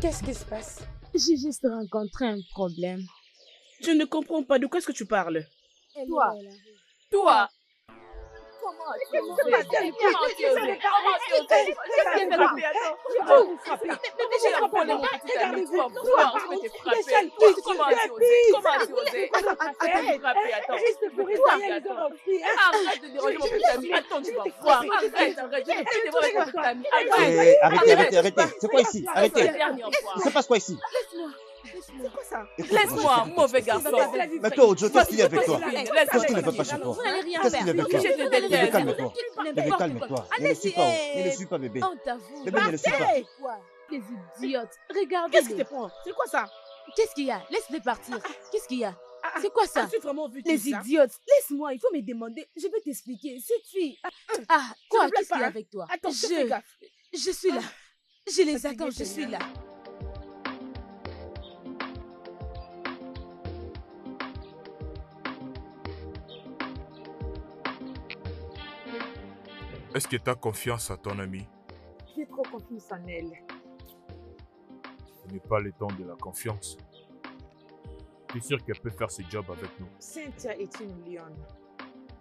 Qu'est-ce qui se passe? J'ai juste rencontré un problème. Je ne comprends pas. De quoi est-ce que tu parles? Toi. Toi. Comment tu as osé? Comment tu as osé? Comment tu as osé? Qu'est-ce qui est frappé? Je vais vous frapper. Mais j'ai rappelé mon petit ami. Toi, je vais te frapper. Laisse-le, Comment tu as osé? Comment tu as osé? Frapper, attends. Arrête de déranger mon petit ami. Attends, tu vas voir. Arrête. Je vais te voir avec mon petit ami. Arrêtez. C'est quoi ici? Arrêtez. Il se passe quoi ici? C'est quoi ça? Laisse-moi, mauvais garçon. Mais toi, Ojo, qu'est-ce qu'il y a avec toi? Qu'est-ce qui ne va pas chez toi? Vous n'allez rien Qu'est-ce faire. qu'il y a avec toi? Je te Bébé, déteste. calme-toi. Bébé, calme-toi. Ne le suis pas. Ne le suis pas, bébé. On t'avoue. Bébé, ne le suis pas. Partez! Les idiotes. Regardez. Qu'est-ce qui te prend? C'est quoi ça? Qu'est-ce qu'il y a? Laisse-les partir. Qu'est-ce qu'il y a? C'est quoi ça? As-tu vraiment vu tout Les ça? idiotes. Laisse-moi, il faut me demander. Je vais t'expliquer. Cette fille. Ah, quoi? me plaît Qu'est-ce qu'il y a pas, hein? avec toi? Attends, fais gaffe. Je suis là. Je les Fatiguée, attends, je suis Seigneur. là. Est-ce que tu as confiance à ton ami? J'ai trop confiance en elle. Ce n'est pas le temps de la confiance. Tu es sûr qu'elle peut faire ce job avec nous? Cynthia est une lionne.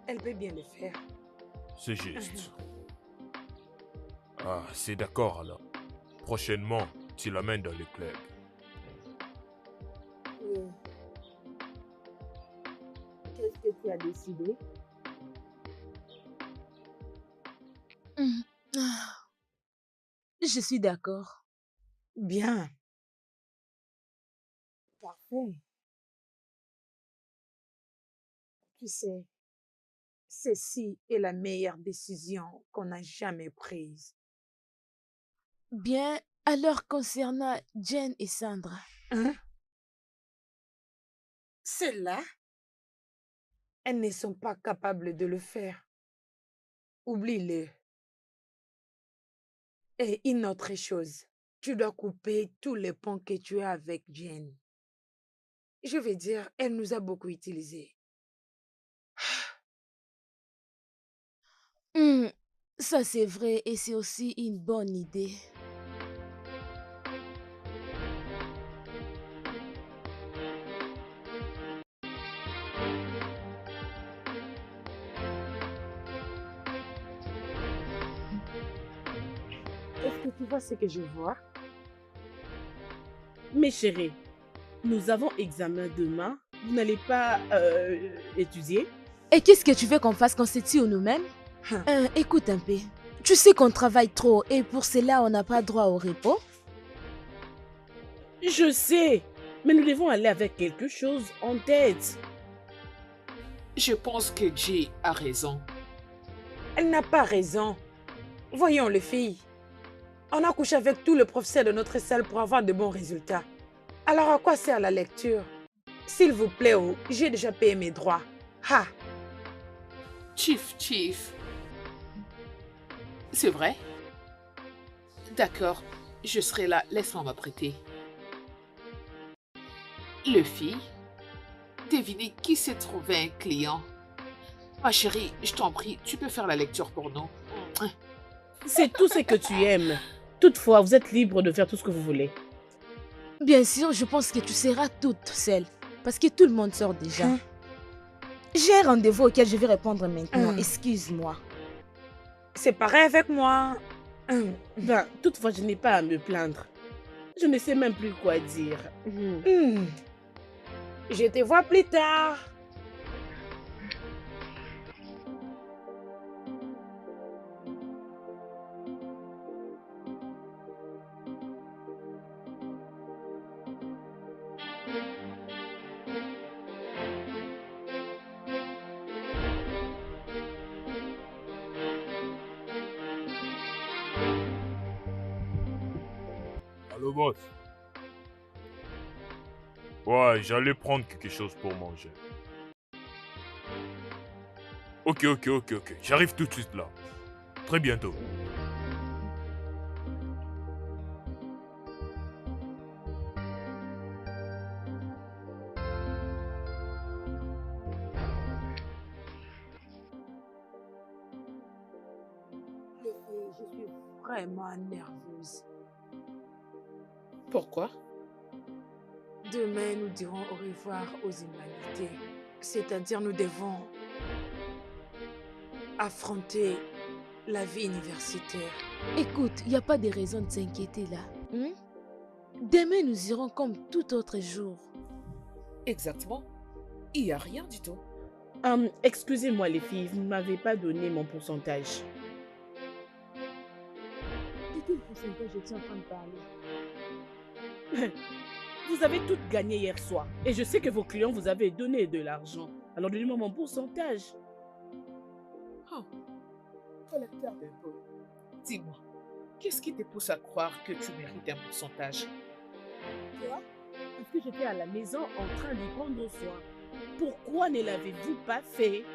Elle peut bien le faire. C'est juste. Ah, c'est d'accord alors. Prochainement, tu l'amènes dans le club. Qu'est-ce que tu as décidé? Je suis d'accord. Bien. Parfait. Tu sais, ceci est la meilleure décision qu'on a jamais prise. Bien, alors concernant Jen et Sandra. Hein? Celles-là, elles ne sont pas capables de le faire. Oublie-le. Et une autre chose, tu dois couper tous les ponts que tu as avec Jen. Je veux dire, elle nous a beaucoup utilisés. Ça c'est vrai et c'est aussi une bonne idée. Est-ce que tu vois ce que je vois? Mes chéris, nous avons examen demain. Vous n'allez pas étudier? Et qu'est-ce que tu veux qu'on fasse, qu'on se tue nous-mêmes? Écoute un peu. Tu sais qu'on travaille trop et pour cela on n'a pas droit au repos? Je sais, mais nous devons aller avec quelque chose en tête. Je pense que Jay a raison. Elle n'a pas raison. Voyons les filles. On a couché avec tout le professeur de notre salle pour avoir de bons résultats. Alors à quoi sert la lecture? S'il vous plaît, j'ai déjà payé mes droits. Ha! Chief. C'est vrai? D'accord, je serai là. Laisse-moi m'apprêter. Le fille, devinez qui s'est trouvé un client. Ma chérie, je t'en prie, tu peux faire la lecture pour nous. C'est tout ce que tu aimes. Toutefois, vous êtes libre de faire tout ce que vous voulez. Bien sûr, je pense que tu seras toute seule. Parce que tout le monde sort déjà. J'ai un rendez-vous auquel je vais répondre maintenant. Excuse-moi. C'est pareil avec moi. Ben, toutefois, je n'ai pas à me plaindre. Je ne sais même plus quoi dire. Je te vois plus tard. Allô, boss? Ouais, j'allais prendre quelque chose pour manger. Ok. J'arrive tout de suite là. Très bientôt. Les filles, je suis vraiment nerveuse. Pourquoi? Demain, nous dirons au revoir aux humanités. C'est-à-dire, nous devons affronter la vie universitaire. Écoute, il n'y a pas de raison de s'inquiéter là. Hein? Demain, nous irons comme tout autre jour. Exactement. Il n'y a rien du tout. Excusez-moi les filles, vous ne m'avez pas donné mon pourcentage. De quel pourcentage es-tu en train de parler? Vous avez toutes gagné hier soir. Et je sais que vos clients vous avaient donné de l'argent. Alors donnez-moi mon pourcentage. Oh, collecteur d'impôts. Dis-moi, qu'est-ce qui te pousse à croire que tu mérites un pourcentage? Quoi? Parce que j'étais à la maison en train d'y prendre soin. Pourquoi ne l'avez-vous pas fait?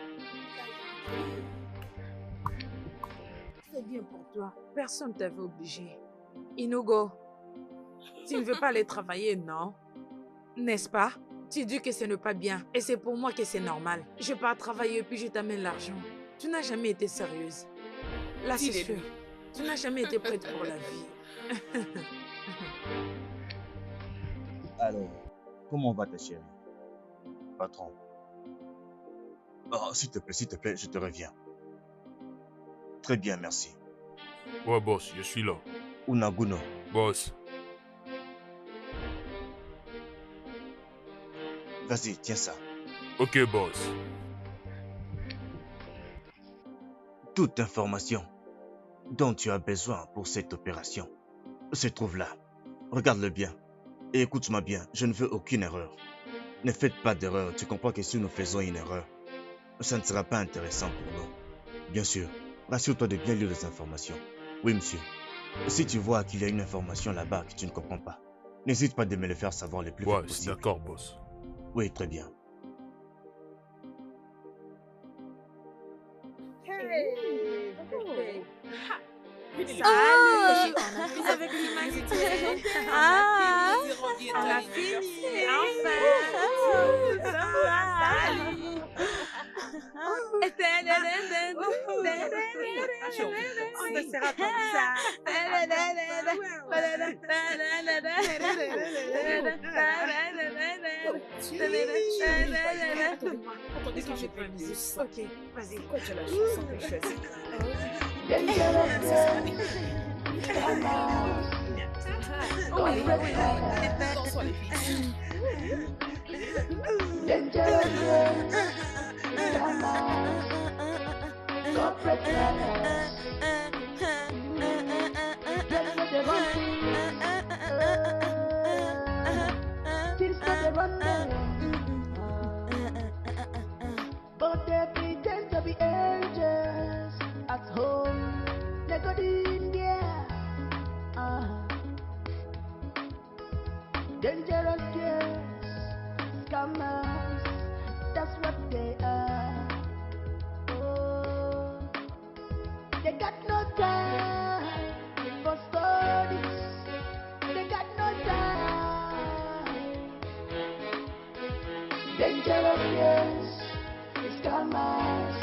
C'est bien pour toi. Personne ne t'avait obligé. Inugo, tu ne veux pas aller travailler, non? N'est-ce pas? Tu dis que ce n'est pas bien. Et c'est pour moi que c'est normal. Je pars travailler puis je t'amène l'argent. Tu n'as jamais été sérieuse. Là, c'est sûr. Tu n'as jamais été prête pour la vie. Alors, comment va ta chérie? Patron. Oh, s'il te plaît, je te reviens. Très bien, merci. Ouais, boss, je suis là. Unaguno. Boss. Vas-y, tiens ça. Ok, boss. Toute information dont tu as besoin pour cette opération se trouve là. Regarde-le bien. Et écoute-moi bien, je ne veux aucune erreur. Ne faites pas d'erreur, tu comprends que si nous faisons une erreur, ça ne sera pas intéressant pour nous. Bien sûr, rassure-toi de bien lire les informations. Oui, monsieur. Si tu vois qu'il y a une information là-bas que tu ne comprends pas, n'hésite pas de me le faire savoir le plus vite Ouais, c'est possible. d'accord, boss. Oui, très bien. Salut, on a fini avec l'humanité. Ah, on a fini, enfin. Salut. On te sera comme ça. Attendez que j'ai pas une musique. Ok, vas-y. Pourquoi tu as la chanson que je choisis? Dansons les filles. But they pretend to be angels at home. They go in there. Dangerous girls, scammers. That's what they are. Oh, they got no time for studies. They got no time. Dangerous girls, scammers,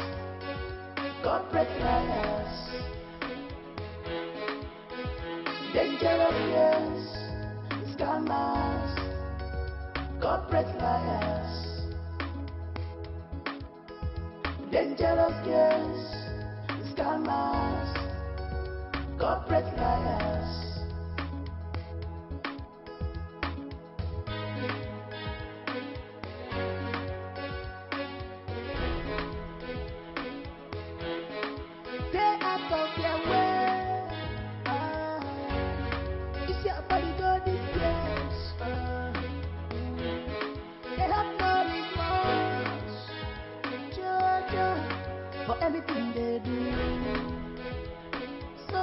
corporate liars. Dangerous girls, scammers, corporate liars. Dangerous girls, scammers, corporate liars. Stay out of their way. It's your body go this yes. They have no remorse. Georgia, for everything they do. So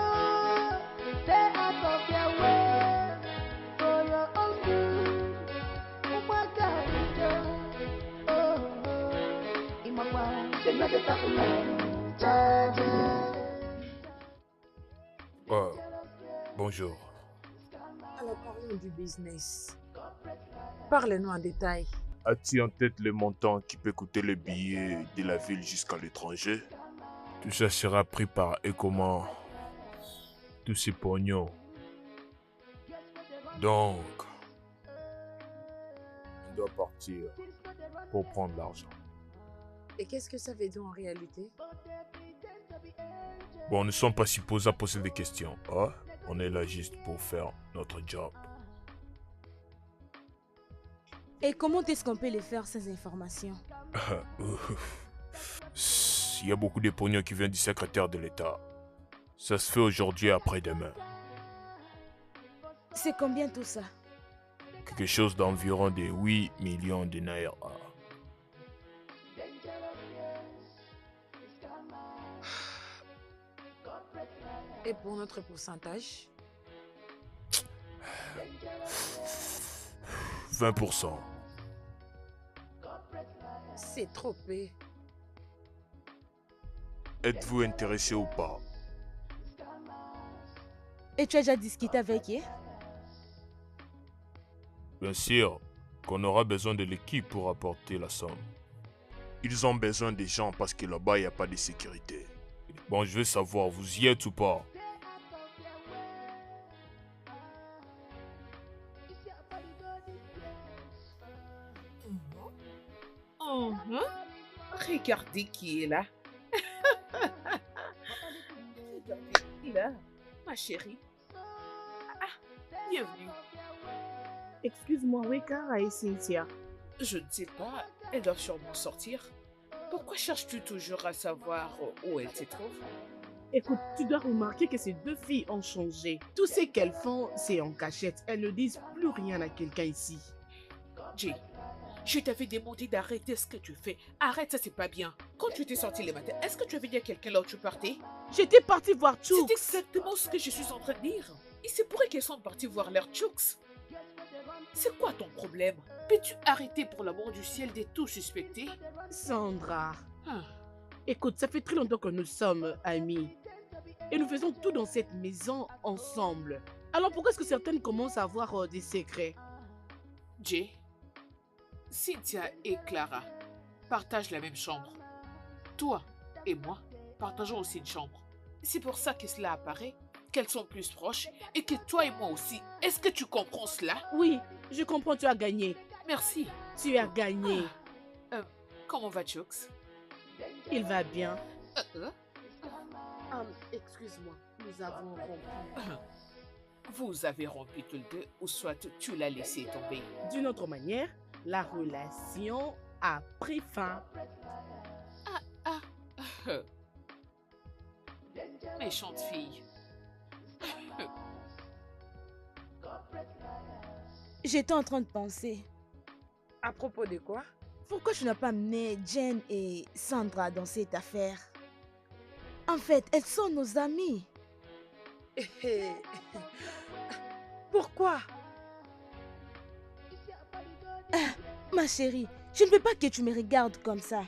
stay out of their way for your own good. Oh my God, oh, in my mind, they know the top of Bonjour. Alors parlons du business. Parlez-nous en détail. As-tu en tête le montant qui peut coûter le billet de la ville jusqu'à l'étranger? Tout ça sera pris par et comment tous ces pognons Donc, on doit partir pour prendre l'argent. Et qu'est-ce que ça veut dire en réalité? Bon, nous ne sommes pas supposés à poser des questions. Hein? On est là juste pour faire notre job. Et comment est-ce qu'on peut les faire ces informations? Il y a beaucoup de pognon qui viennent du secrétaire de l'État. Ça se fait aujourd'hui et après-demain. C'est combien tout ça? Quelque chose d'environ de 8 millions de naira. Et pour notre pourcentage? 20%. C'est trop peu. Êtes-vous intéressé ou pas? Et tu as déjà discuté avec eux? Bien sûr qu'on aura besoin de l'équipe pour apporter la somme. Ils ont besoin des gens parce que là-bas, il n'y a pas de sécurité. Bon, je veux savoir, vous y êtes ou pas? Regardez qui est là. Regardez qui est là, ma chérie. Bienvenue. Excuse-moi, oui, Kara et Cynthia. Je ne sais pas, elles doivent sûrement sortir. Pourquoi cherches-tu toujours à savoir où elles se trouvent? Écoute, tu dois remarquer que ces deux filles ont changé. Tout ce qu'elles font, c'est en cachette. Elles ne disent plus rien à quelqu'un ici. Jay, je t'avais demandé d'arrêter ce que tu fais. Arrête, ça c'est pas bien. Quand tu t'es sorti le matin, est-ce que tu avais dit à quelqu'un là où tu partais? J'étais partie voir Chooks. C'est exactement ce que je suis en train de dire. Il se pourrait qu'elles sont parties voir leur Chooks. C'est quoi ton problème? Peux-tu arrêter pour l'amour du ciel de tout suspecter? Sandra, écoute, ça fait très longtemps que nous sommes amis. Et nous faisons tout dans cette maison ensemble. Alors pourquoi est-ce que certaines commencent à avoir des secrets? Jay, Cynthia et Clara partagent la même chambre. Toi et moi partageons aussi une chambre. C'est pour ça que cela apparaît qu'elles sont plus proches et que toi et moi aussi. Est-ce que tu comprends cela? Oui, je comprends, tu as gagné. Merci. Tu as gagné. Comment va Chooks? Il va bien. Excuse-moi, nous avons rompu. Vous avez rompu tous les deux ou soit tu l'as laissé tomber? D'une autre manière, la relation a pris fin. Méchante fille. J'étais en train de penser. À propos de quoi? Pourquoi tu n'as pas amené Jen et Sandra dans cette affaire? En fait, elles sont nos amies. Pourquoi? Ma chérie, je ne veux pas que tu me regardes comme ça.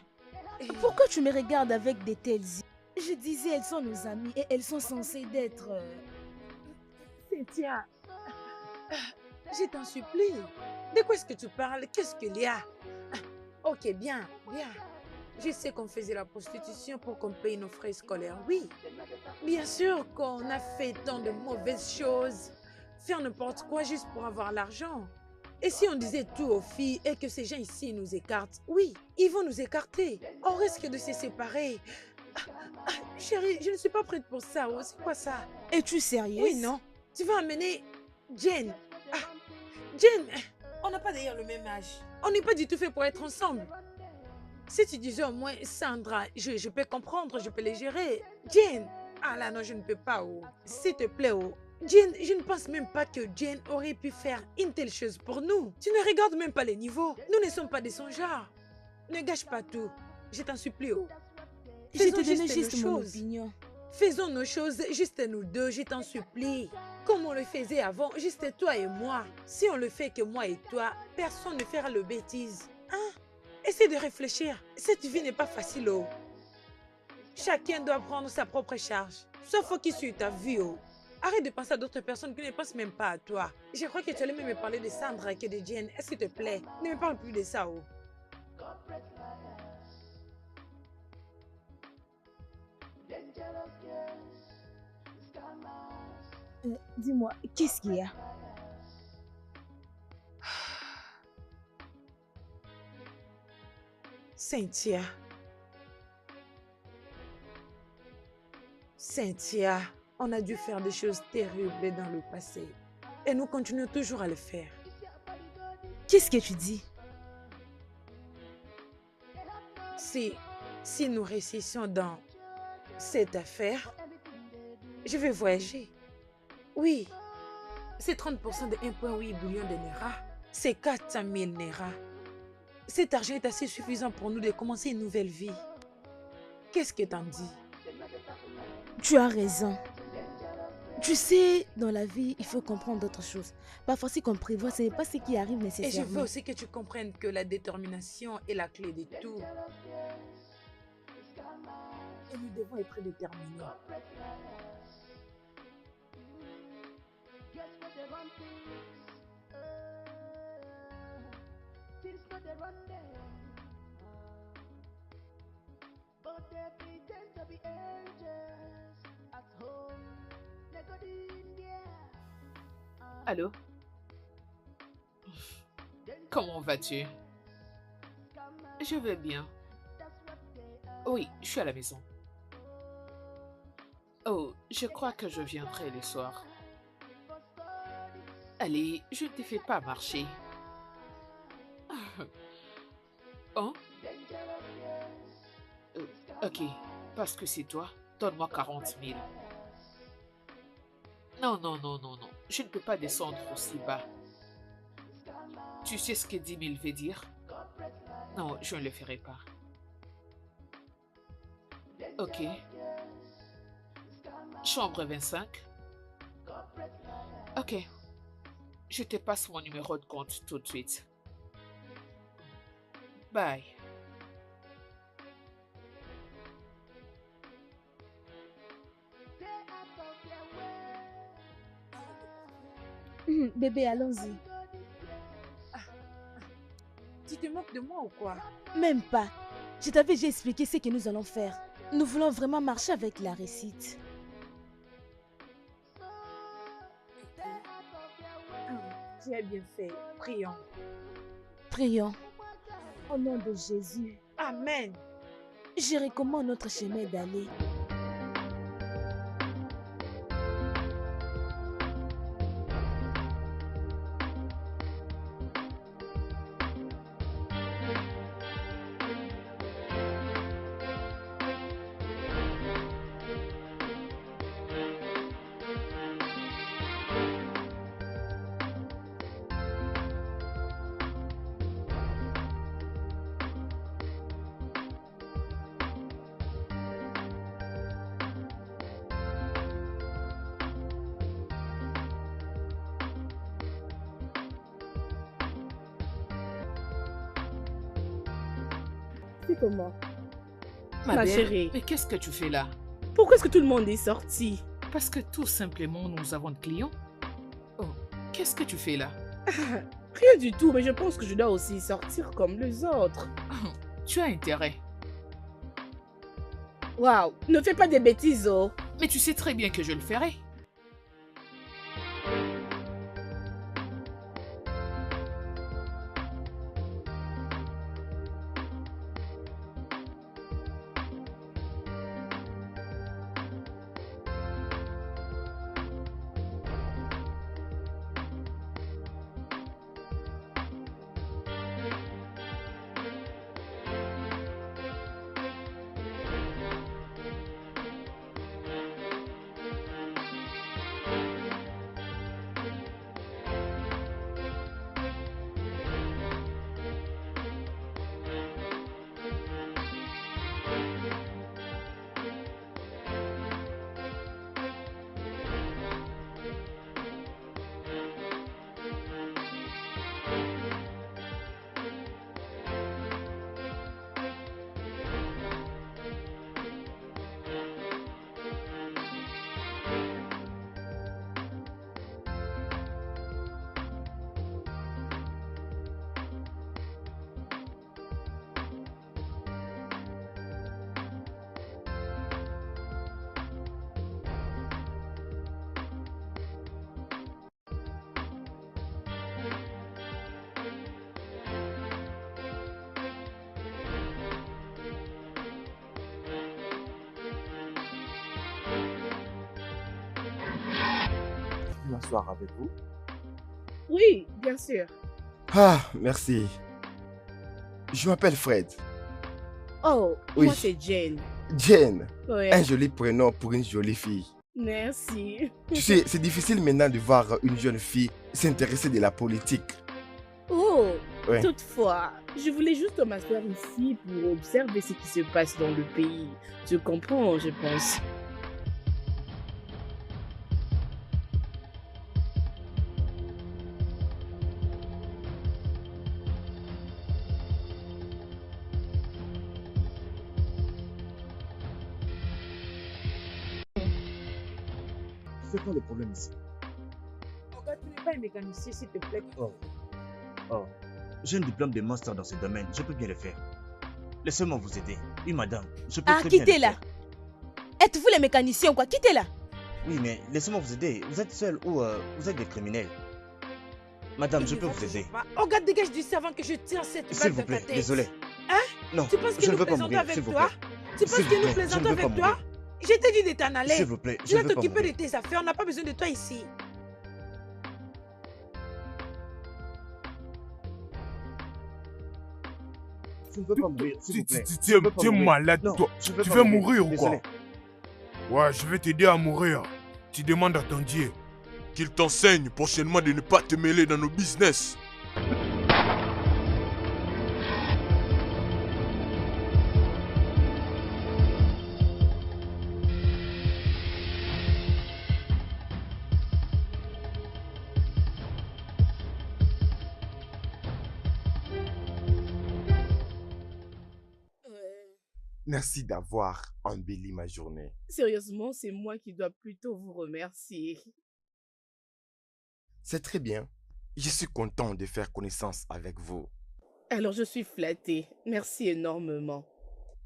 Pourquoi tu me regardes avec de telles yeux? Je disais, elles sont nos amies et elles sont censées d'être... Cynthia, je t'en supplie. De quoi est-ce que tu parles? Qu'est-ce qu'il y a? Ok, bien, bien. Je sais qu'on faisait la prostitution pour qu'on paye nos frais scolaires, oui. Bien sûr qu'on a fait tant de mauvaises choses. Faire n'importe quoi juste pour avoir l'argent. Et si on disait tout aux filles et que ces gens ici nous écartent, oui, ils vont nous écarter. On risque de se séparer. Chérie, je ne suis pas prête pour ça. C'est quoi ça? Es-tu sérieuse? Oui, non. Tu vas amener Jen. Jen, on n'a pas d'ailleurs le même âge. On n'est pas du tout fait pour être ensemble. Si tu disais au moins Sandra, je peux comprendre, je peux les gérer. Jen, ah là non, je ne peux pas. Oh. S'il te plaît, oh. Jen, je ne pense même pas que Jen aurait pu faire une telle chose pour nous. Tu ne regardes même pas les niveaux. Nous ne sommes pas de son genre. Ne gâche pas tout. Je t'en supplie. Oh. Je te donnais juste mon opinion. Faisons nos choses juste nous deux, je t'en supplie. Comme on le faisait avant, juste toi et moi. Si on le fait que moi et toi, personne ne fera le bêtise. Hein? Essaie de réfléchir. Cette vie n'est pas facile. Oh. Chacun doit prendre sa propre charge. Sois focus sur ta vie. Oh. Arrête de penser à d'autres personnes qui ne pensent même pas à toi. Je crois que tu allais même me parler de Sandra que de Jen. Est-ce qu'il te plaît? Ne me parle plus de ça. Oh. Dis-moi, qu'est-ce qu'il y a? Cynthia. Cynthia, on a dû faire des choses terribles dans le passé. Et nous continuons toujours à le faire. Qu'est-ce que tu dis? Si nous réussissons dans cette affaire, je vais voyager. Oui, c'est 30% de 1,8 billion de Naira. C'est 400 000 Naira. Cet argent est assez suffisant pour nous de commencer une nouvelle vie. Qu'est-ce que t'en dis? Tu as raison. Tu sais, dans la vie, il faut comprendre d'autres choses. Parfois, ce qu'on prévoit, ce n'est pas ce qui arrive Et nécessairement. je veux aussi que tu comprennes que la détermination est la clé de tout. Et nous devons être déterminés. Allô? Comment vas-tu? Je vais bien. Oui, je suis à la maison. Oh, je crois que je viendrai le soir. Allez, je ne te fais pas marcher. Oh? Ok, parce que c'est toi, donne-moi 40 000. Non, non, non, non, non. Je ne peux pas descendre aussi bas. Tu sais ce que 10 000 veut dire? Non, je ne le ferai pas. Ok. Chambre 25. Ok. Je te passe mon numéro de compte tout de suite. Bye. Bébé, allons-y. Tu te moques de moi ou quoi? Même pas. Je t'avais déjà expliqué ce que nous allons faire. Nous voulons vraiment marcher avec la récite. Tu as bien fait. Prions. Prions. Au nom de Jésus. Amen. Je recommande notre chemin d'aller. C'est comment? Ma Ma belle, chérie. mais qu'est-ce que tu fais là? Pourquoi est-ce que tout le monde est sorti? Parce que tout simplement, nous avons de clients. Oh, qu'est-ce que tu fais là? Rien du tout, mais je pense que je dois aussi sortir comme les autres. Tu as intérêt. Waouh, ne fais pas des bêtises, oh. Mais tu sais très bien que je le ferai. m'asseoir avec vous? Oui, bien sûr. Ah, merci. Je m'appelle Fred. Oh, Oui. moi c'est Jane. Jane, Ouais. un joli prénom pour une jolie fille. Merci. Tu sais, c'est difficile maintenant de voir une jeune fille s'intéresser de la politique. Oh, Ouais. toutefois, je voulais juste m'asseoir ici pour observer ce qui se passe dans le pays. Tu comprends, je pense. C'est quoi le problème ici? Pourquoi tu n'es pas un mécanicien, s'il te plaît? Oh, j'ai un diplôme de master dans ce domaine, je peux bien le faire. Laissez-moi vous aider. Oui, madame, je peux Ah, très bien le quittez-la. faire. Êtes-vous les mécaniciens ou quoi? Quittez-la. Oui, mais laissez-moi vous aider. Vous êtes seul ou vous êtes des criminels. Madame, je peux vous aider. Oh, regarde, dégage d'ici avant que je tire cette balle S'il dans vous ta plaît, tête. désolé. Hein? Non, Tu penses que je ne nous veux pas plaisantons mourir, avec s'il vous toi? plaît. Tu penses S'il que vous nous plaît, je plaisantons ne veux avec pas toi? mourir. Je t'ai dit de t'en aller. S'il vous plaît, je Tu ne vas veux pas t'occuper de mourir. tes affaires, on n'a pas besoin de toi ici. Je ne veux pas mourir, s'il vous plaît. Tu es malade, Non, toi. je veux Tu pas veux mourir, mourir ou quoi? désolé. Ouais, je vais t'aider à mourir. Tu demandes à ton Dieu qu'il t'enseigne prochainement de ne pas te mêler dans nos business. Merci d'avoir embelli ma journée. Sérieusement, c'est moi qui dois plutôt vous remercier. C'est très bien. Je suis content de faire connaissance avec vous. Alors, je suis flattée. Merci énormément.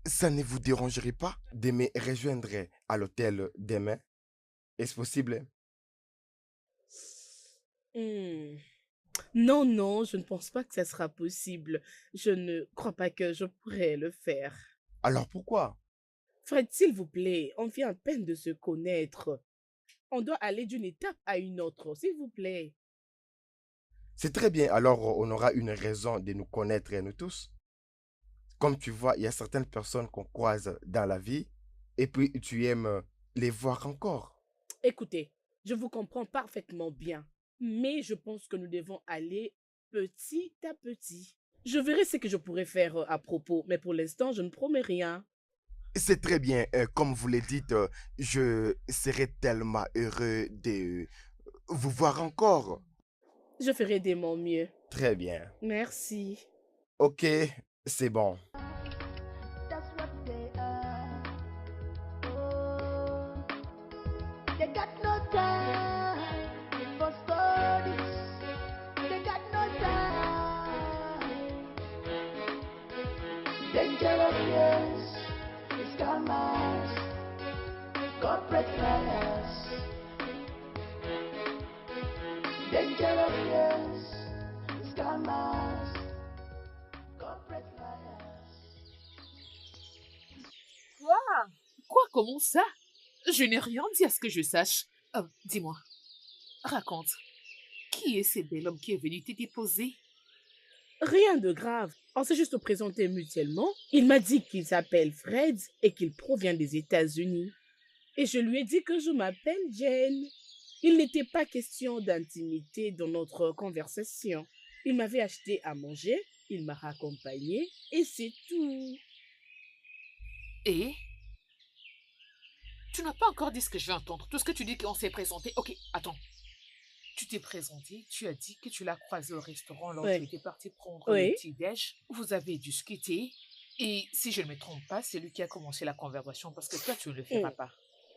Ça ne vous dérangerait pas de me rejoindre à l'hôtel demain? Est-ce possible? Hmm. Non, non, je ne pense pas que ça sera possible. Je ne crois pas que je pourrais le faire. Alors pourquoi? Fred, s'il vous plaît, on vient à peine de se connaître. On doit aller d'une étape à une autre, s'il vous plaît. C'est très bien, alors on aura une raison de nous connaître nous tous. Comme tu vois, il y a certaines personnes qu'on croise dans la vie et puis tu aimes les voir encore. Écoutez, je vous comprends parfaitement bien, mais je pense que nous devons aller petit à petit. Je verrai ce que je pourrais faire à propos, mais pour l'instant, je ne promets rien. C'est très bien, comme vous le dites, je serai tellement heureux de vous voir encore. Je ferai de mon mieux. Très bien. Merci. Ok, c'est bon. That's what they are. Oh, they got no time for studies. They got no time. Dangerous, yes, scammers, corporate liars. Dangerous, yes, scammers, corporate liars. Quoi, comment ça? Je n'ai rien dit à ce que je sache. Dis-moi, raconte. Qui est ce bel homme qui est venu te déposer? Rien de grave. On s'est juste présenté mutuellement. Il m'a dit qu'il s'appelle Fred et qu'il provient des États-Unis. Et je lui ai dit que je m'appelle Jane. Il n'était pas question d'intimité dans notre conversation. Il m'avait acheté à manger, il m'a raccompagné et c'est tout. Et tu n'as pas encore dit ce que je vais entendre. Tout ce que tu dis qu'on s'est présenté. Ok, attends. Tu t'es présenté, tu as dit que tu l'as croisé au restaurant lorsque Ouais. tu étais parti prendre Oui. le petit-déj. Vous avez discuté. Et si je ne me trompe pas, c'est lui qui a commencé la conversation parce que toi, tu ne le feras pas.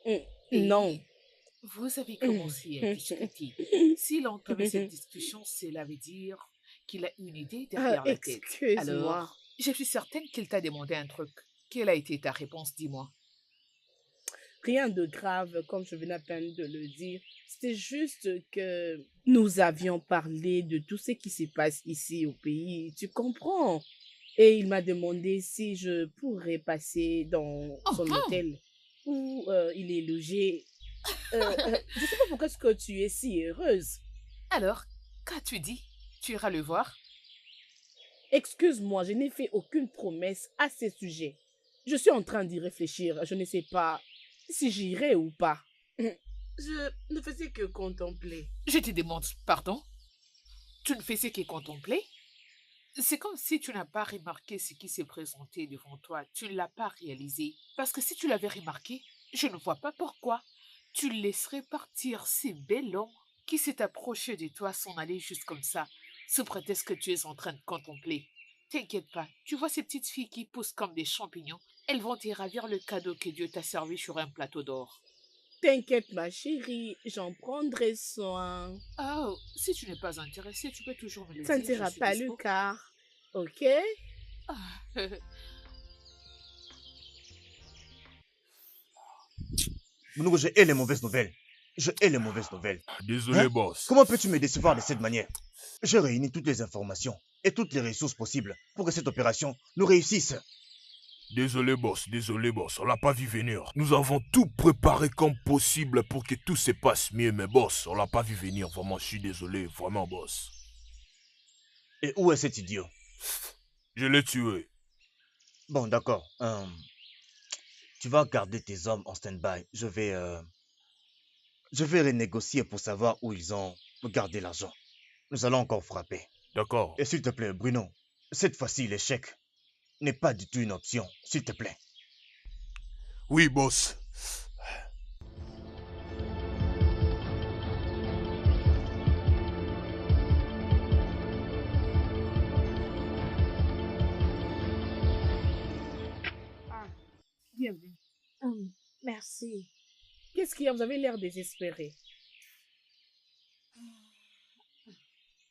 Et Non. Vous avez commencé à discuter. S'il a entamé cette discussion, cela veut dire qu'il a une idée derrière la tête. Excuse-moi. Alors, je suis certaine qu'il t'a demandé un truc. Quelle a été ta réponse, dis-moi? Rien de grave, comme je venais à peine de le dire. C'était juste que nous avions parlé de tout ce qui se passe ici au pays. Tu comprends? Et il m'a demandé si je pourrais passer dans son hôtel où il est logé. Je sais pas pourquoi est-ce que tu es si heureuse. Alors, qu'as-tu dit? Tu iras le voir? Excuse-moi, je n'ai fait aucune promesse à ce sujet. Je suis en train d'y réfléchir. Je ne sais pas si j'irai ou pas. Je ne faisais que contempler. Je te demande pardon? Tu ne faisais que contempler? C'est comme si tu n'as pas remarqué ce qui s'est présenté devant toi. Tu ne l'as pas réalisé. Parce que si tu l'avais remarqué, je ne vois pas pourquoi tu laisserais partir ces bel homme qui s'est approché de toi s'en aller juste comme ça, sous prétexte que tu es en train de contempler. T'inquiète pas, tu vois ces petites filles qui poussent comme des champignons, elles vont te ravir le cadeau que Dieu t'a servi sur un plateau d'or. T'inquiète, ma chérie, j'en prendrai soin. Oh, si tu n'es pas intéressée, tu peux toujours me le Ça ne dire. sera je suis pas dispo. le cas. Ok? Ah, Mounougo, je hais les mauvaises nouvelles. Je hais les mauvaises nouvelles. Désolé, Hein? boss. Comment peux-tu me décevoir de cette manière? J'ai réuni toutes les informations et toutes les ressources possibles pour que cette opération nous réussisse. Désolé, boss. On l'a pas vu venir. Nous avons tout préparé comme possible pour que tout se passe mieux, mais boss, on l'a pas vu venir. Vraiment, je suis désolé. Vraiment, boss. Et où est cet idiot? Je l'ai tué. Bon, d'accord. Tu vas garder tes hommes en stand-by. Je vais renégocier pour savoir où ils ont gardé l'argent. Nous allons encore frapper. D'accord. Et s'il te plaît, Bruno, cette fois-ci, l'échec n'est pas du tout une option. S'il te plaît. Oui, boss. Bienvenue. Merci. Qu'est-ce qu'il y a? Vous avez l'air désespéré.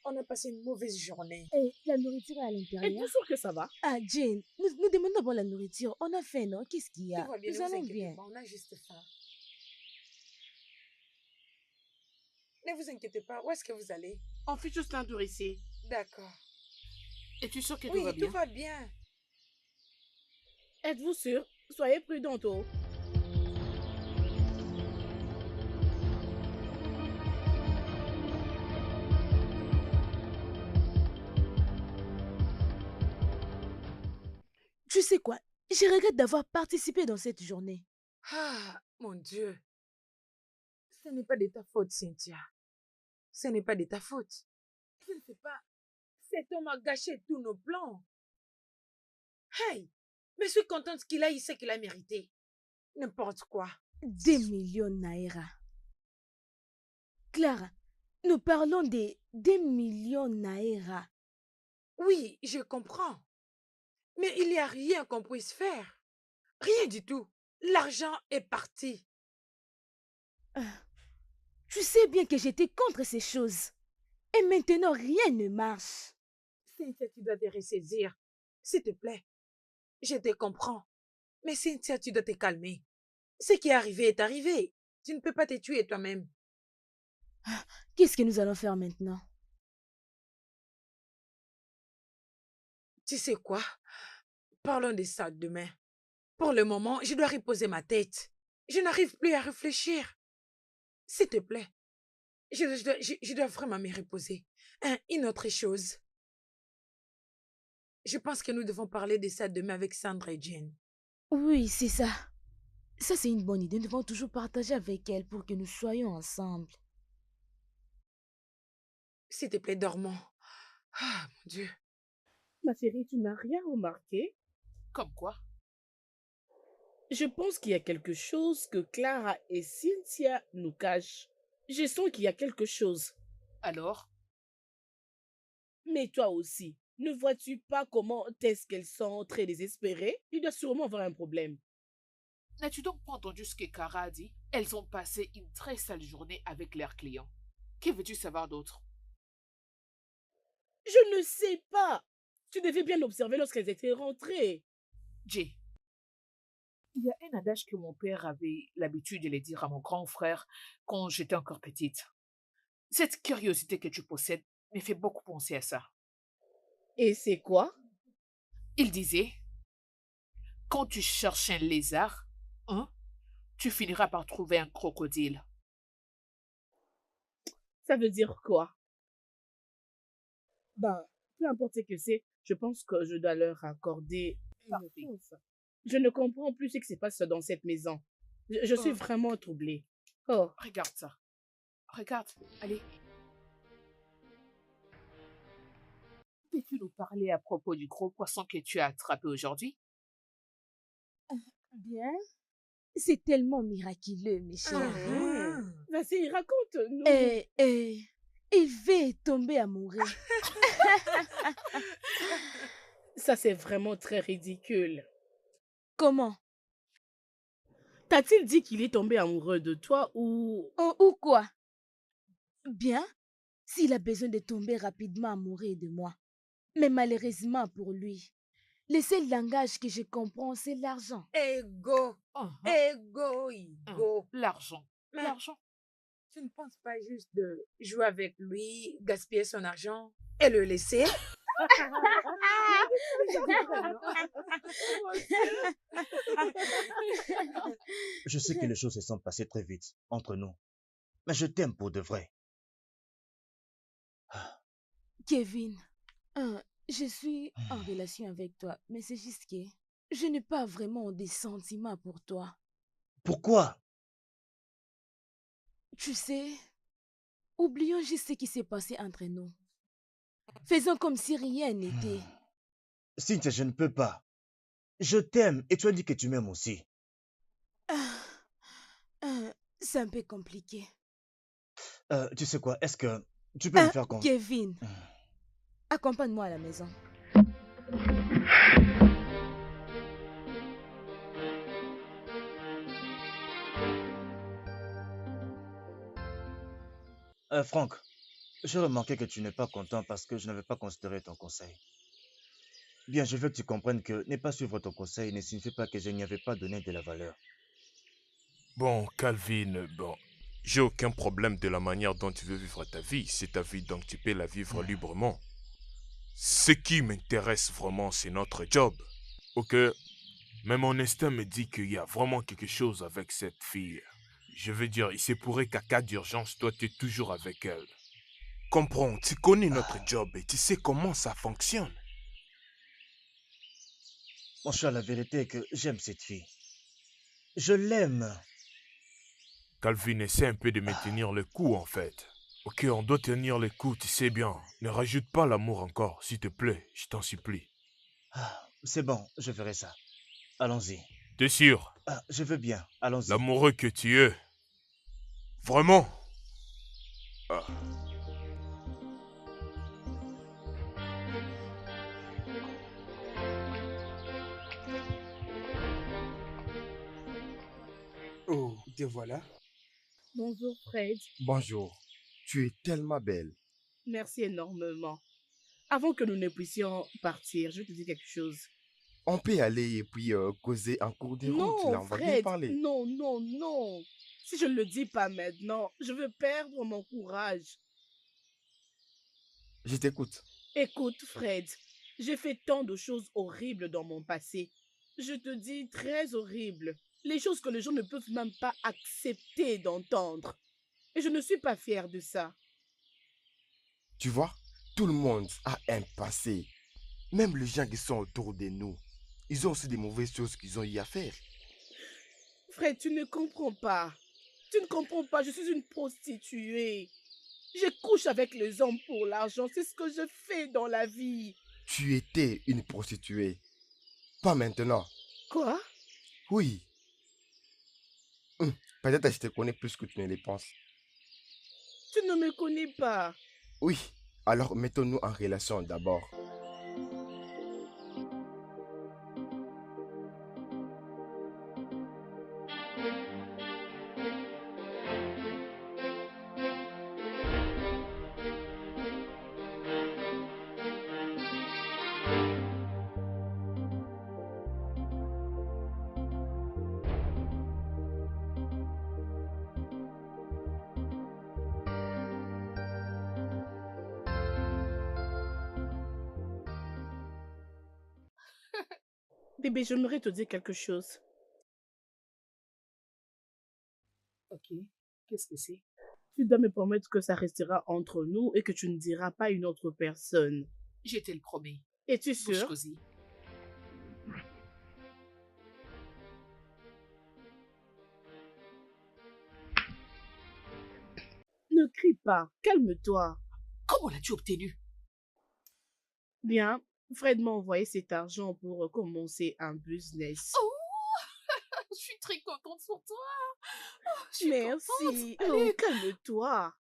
On a passé une mauvaise journée. Et la nourriture est à Êtes-vous l'intérieur? sûr que ça va? Ah, Jane, nous demandons d'abord la nourriture. On a faim, non? Qu'est-ce qu'il y a? Tout va bien, Nous ne vous allons inquiétez bien. pas, on a juste faim. Ne vous inquiétez pas, où est-ce que vous allez? On fait juste un tour ici. D'accord. Es-tu sûr que Oui, tout va bien? tout va bien. Êtes-vous sûr? Soyez prudente, oh. Tu sais quoi? Je regrette d'avoir participé dans cette journée. Ah, mon Dieu. Ce n'est pas de ta faute, Cynthia. Ce n'est pas de ta faute. Je ne sais pas. Cet homme a gâché tous nos plans. Hey, mais je suis contente qu'il a eu ce qu'il a mérité. N'importe quoi. 2 millions naira. Clara, nous parlons des 2 millions naira. Oui, je comprends. Mais il n'y a rien qu'on puisse faire. Rien du tout. L'argent est parti. Tu sais bien que j'étais contre ces choses. Et maintenant, rien ne marche. Cynthia, tu dois te ressaisir. S'il te plaît. Je te comprends. Mais Cynthia, tu dois te calmer. Ce qui est arrivé est arrivé. Tu ne peux pas te tuer toi-même. Qu'est-ce que nous allons faire maintenant? Tu sais quoi? Parlons de ça demain. Pour le moment, je dois reposer ma tête. Je n'arrive plus à réfléchir. S'il te plaît. Je dois vraiment me reposer. Une autre chose. Je pense que nous devons parler de ça demain avec Sandra et Jane. Oui, c'est ça. Ça, c'est une bonne idée. Nous devons toujours partager avec elle pour que nous soyons ensemble. S'il te plaît, dormons. Ah, mon Dieu. Ma chérie, tu n'as rien remarqué? Comme quoi? Je pense qu'il y a quelque chose que Clara et Cynthia nous cachent. Je sens qu'il y a quelque chose. Alors? Mais toi aussi, ne vois-tu pas comment est-ce qu'elles sont très désespérées? Il doit sûrement avoir un problème. N'as-tu donc pas entendu ce que Kara a dit? Elles ont passé une très sale journée avec leurs clients. Que veux-tu savoir d'autre? Je ne sais pas. Tu devais bien observer lorsqu'elles étaient rentrées. Jay, il y a un adage que mon père avait l'habitude de le dire à mon grand frère quand j'étais encore petite. Cette curiosité que tu possèdes me fait beaucoup penser à ça. Et c'est quoi? Il disait, quand tu cherches un lézard, tu finiras par trouver un crocodile. Ça veut dire quoi? Ben, peu importe ce que c'est, je pense que je dois leur accorder une réponse. Je ne comprends plus ce qui se passe dans cette maison. Je suis vraiment troublée. Oh, Regarde ça. Regarde, allez. Peux-tu nous parler à propos du gros poisson que tu as attrapé aujourd'hui? Bien. C'est tellement miraculeux, mes chéris. vas-y, raconte-nous. Il va tomber amoureux. Ça, c'est vraiment très ridicule. Comment? T'a-t-il dit qu'il est tombé amoureux de toi ou... Ou quoi? Bien, s'il a besoin de tomber rapidement amoureux de moi. Mais malheureusement pour lui, le seul langage que je comprends, c'est l'argent. Ego. Ego. L'argent. Mais L'argent. tu ne penses pas juste de jouer avec lui, gaspiller son argent et le laisser? Je sais que les choses se sont passées très vite entre nous. Mais je t'aime pour de vrai. Kevin, je suis en relation avec toi, mais c'est juste que je n'ai pas vraiment des sentiments pour toi. Pourquoi? Tu sais, oublions juste ce qui s'est passé entre nous. Faisons comme si rien n'était. Cynthia, je ne peux pas. Je t'aime et tu as dit que tu m'aimes aussi. C'est un peu compliqué. Tu sais quoi, est-ce que tu peux me faire confiance? Kevin, accompagne-moi à la maison. Franck, j'ai remarqué que tu n'es pas content parce que je n'avais pas considéré ton conseil. Bien, je veux que tu comprennes que ne pas suivre ton conseil ne signifie pas que je n'y avais pas donné de la valeur. Bon, Calvin, bon, j'ai aucun problème de la manière dont tu veux vivre ta vie. C'est ta vie, donc tu peux la vivre librement. Ce qui m'intéresse vraiment, c'est notre job. Ok? Mais mon instinct me dit qu'il y a vraiment quelque chose avec cette fille. Je veux dire, il se pourrait qu'à cas d'urgence, toi, tu es toujours avec elle. Comprends, tu connais notre job et tu sais comment ça fonctionne. Mon cher, la vérité est que j'aime cette fille. Je l'aime. Calvin essaie un peu de me tenir le coup, en fait. Ok, on doit tenir le coup, tu sais bien. Ne rajoute pas l'amour encore, s'il te plaît, je t'en supplie. C'est bon, je ferai ça. Allons-y. T'es sûr? Je veux bien, allons-y. L'amoureux que tu es. Vraiment? Oh, te voilà. Bonjour Fred. Bonjour. Tu es tellement belle. Merci énormément. Avant que nous ne puissions partir, je vais te dire quelque chose. On peut aller et puis causer en cours de route. Là, on va bien Fred, parler. non. Si je ne le dis pas maintenant, je vais perdre mon courage. Je t'écoute. Écoute, Fred, j'ai fait tant de choses horribles dans mon passé. Je te dis très horribles. Les choses que les gens ne peuvent même pas accepter d'entendre. Et je ne suis pas fière de ça. Tu vois, tout le monde a un passé. Même les gens qui sont autour de nous. Ils ont aussi des mauvaises choses qu'ils ont eu à faire. Fred, tu ne comprends pas. Tu ne comprends pas, je suis une prostituée. Je couche avec les hommes pour l'argent. C'est ce que je fais dans la vie. Tu étais une prostituée. Pas maintenant. Quoi? Oui. Peut-être que je te connais plus que tu ne le penses. Tu ne me connais pas. Oui. Alors mettons-nous en relation d'abord. Bébé, j'aimerais te dire quelque chose. Ok. Qu'est-ce que c'est? Tu dois me promettre que ça restera entre nous et que tu ne diras pas à une autre personne. Je te le promets. Es-tu Bouche sûr? cosy. Ne crie pas, calme-toi. Comment l'as-tu obtenu? Bien, Fred m'a envoyé cet argent pour commencer un business. Oh, je suis très contente pour toi. Oh, je suis contente. Merci. Oh, Allez, calme-toi.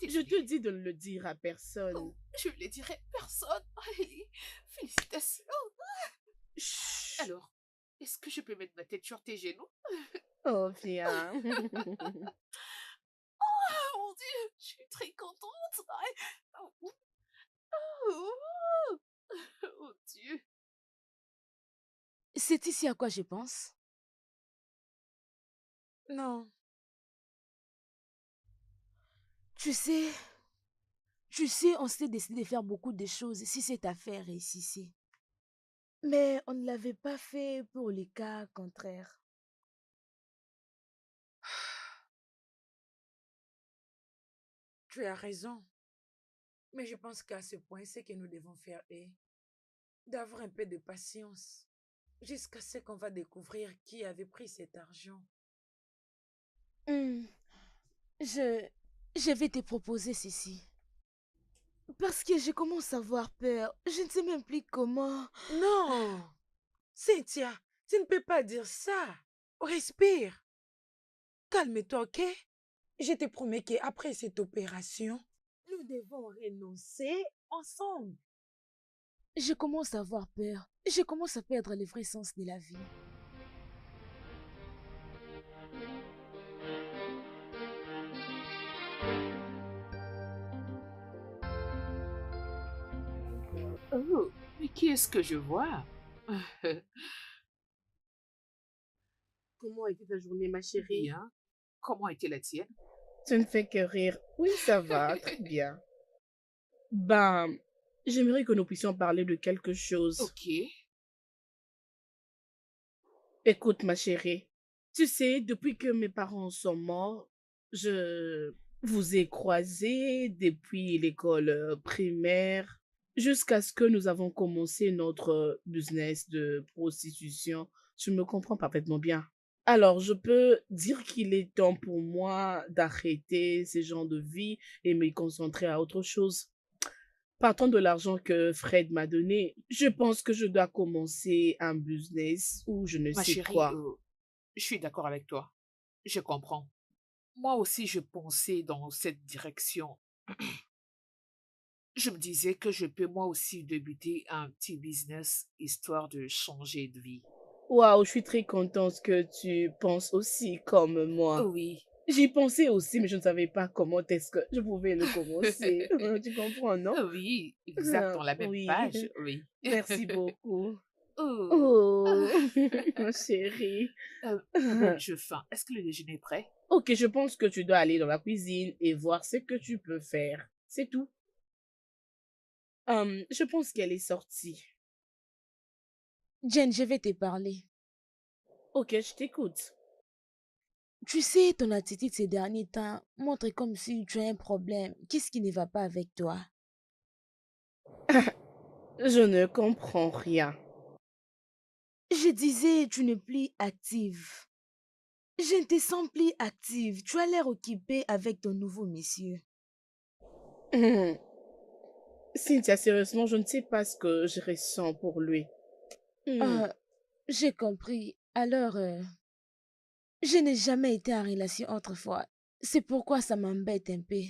Je désolée. te dis de ne le dire à personne. Oh, je ne le dirai à personne. Allez, félicitations. Chut. Alors, est-ce que je peux mettre ma tête sur tes genoux? Oh, viens. Oh mon Dieu, je suis très contente. Oh, oh, oh Dieu. C'est ici à quoi je pense. Non. Tu sais, on s'était décidé de faire beaucoup de choses si cette affaire réussissait. Mais on ne l'avait pas fait pour les cas contraires. Tu as raison. Mais je pense qu'à ce point, ce que nous devons faire est d'avoir un peu de patience jusqu'à ce qu'on va découvrir qui avait pris cet argent. Hmm, je vais te proposer ceci. Parce que je commence à avoir peur. Je ne sais même plus comment. Non! Cynthia, tu ne peux pas dire ça. Respire. Calme-toi, ok? Je te promets qu'après cette opération, nous devons renoncer ensemble. Je commence à avoir peur. Je commence à perdre le vrai sens de la vie. Oh, mais qui est-ce que je vois? Comment était ta journée, ma chérie? Bien. Comment était la tienne? Tu ne fais que rire. Oui, ça va, très bien. Ben, j'aimerais que nous puissions parler de quelque chose. Ok. Écoute, ma chérie, tu sais, depuis que mes parents sont morts, je vous ai croisés depuis l'école primaire jusqu'à ce que nous avons commencé notre business de prostitution. Tu me comprends parfaitement bien. Alors, je peux dire qu'il est temps pour moi d'arrêter ce genre de vie et me concentrer à autre chose. Partant de l'argent que Fred m'a donné, je pense que je dois commencer un business ou je ne Ma sais chérie, quoi. je suis d'accord avec toi. Je comprends. Moi aussi, je pensais dans cette direction. Je me disais que je peux moi aussi débuter un petit business histoire de changer de vie. Waouh, je suis très contente que tu penses aussi comme moi. Oui. J'y pensais aussi, mais je ne savais pas comment est-ce que je pouvais le commencer. Tu comprends, non? Oui, exact, dans la même Oui, page, oui. merci beaucoup. Oh. Oh, ma chérie. Bon, je faim. Est-ce que le déjeuner est prêt? Ok, je pense que tu dois aller dans la cuisine et voir ce que tu peux faire. C'est tout. Je pense qu'elle est sortie. Jen, je vais te parler. Ok, je t'écoute. Tu sais, ton attitude ces derniers temps montre comme si tu as un problème. Qu'est-ce qui ne va pas avec toi? Je ne comprends rien. Je disais, tu n'es plus active. Je ne te sens plus active. Tu as l'air occupée avec ton nouveau monsieur. Cynthia, sérieusement, je ne sais pas ce que je ressens pour lui. Ah, j'ai compris. Alors, je n'ai jamais été en relation autrefois. C'est pourquoi ça m'embête un peu.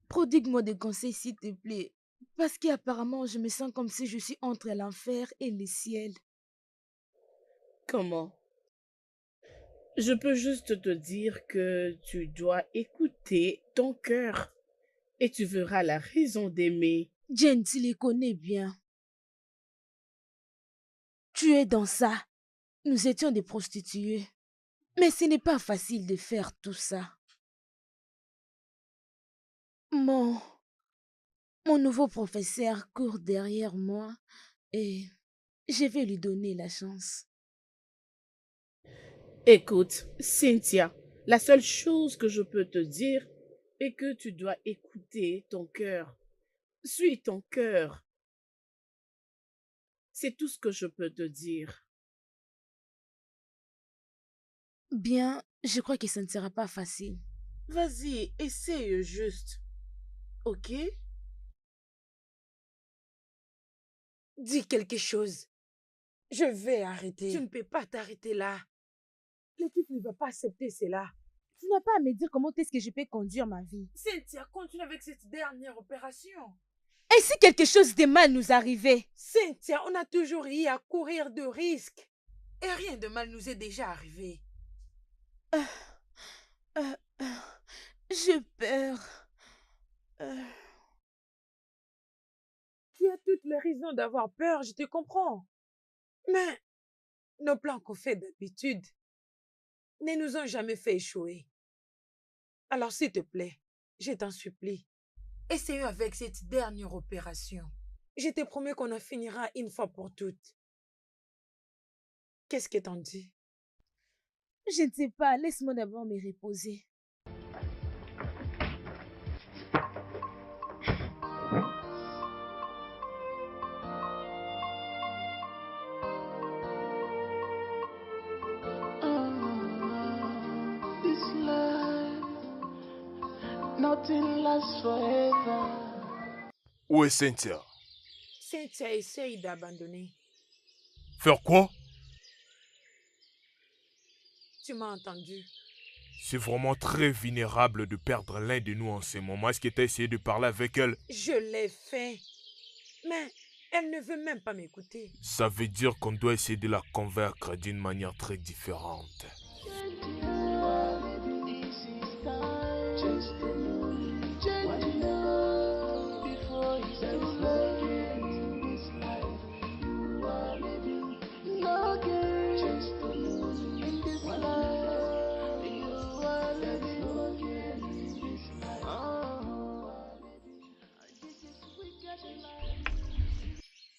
Prodigue-moi des conseils, s'il te plaît. Parce qu'apparemment, je me sens comme si je suis entre l'enfer et le ciel. Comment? Je peux juste te dire que tu dois écouter ton cœur et tu verras la raison d'aimer. Jen, tu les connais bien. Tu es dans ça. Nous étions des prostituées. Mais ce n'est pas facile de faire tout ça. Mon, mon nouveau professeur court derrière moi et je vais lui donner la chance. Écoute, Cynthia, la seule chose que je peux te dire est que tu dois écouter ton cœur. Suis ton cœur. C'est tout ce que je peux te dire. Bien, je crois que ça ne sera pas facile. Vas-y, essaye juste. Ok? Dis quelque chose. Je vais arrêter. Tu ne peux pas t'arrêter là. L'équipe ne va pas accepter cela. Tu n'as pas à me dire comment est-ce que je peux conduire ma vie. Cynthia, continue avec cette dernière opération. Et si quelque chose de mal nous arrivait? Cynthia, on a toujours eu à courir de risques. Et rien de mal nous est déjà arrivé. J'ai peur. Tu as toutes les raisons d'avoir peur, je te comprends. Mais nos plans qu'on fait d'habitude ne nous ont jamais fait échouer. Alors s'il te plaît, je t'en supplie, essayons avec cette dernière opération. Je te promets qu'on en finira une fois pour toutes. Qu'est-ce que t'en dis? Je ne sais pas, laisse-moi d'abord me reposer. This life, nothing lasts forever. Où est Cynthia? Cynthia essaye d'abandonner. Faire quoi? Tu m'as entendu? C'est vraiment très vulnérable de perdre l'un de nous en ce moment. Est-ce que tu as essayé de parler avec elle? Je l'ai fait. Mais elle ne veut même pas m'écouter. Ça veut dire qu'on doit essayer de la convaincre d'une manière très différente.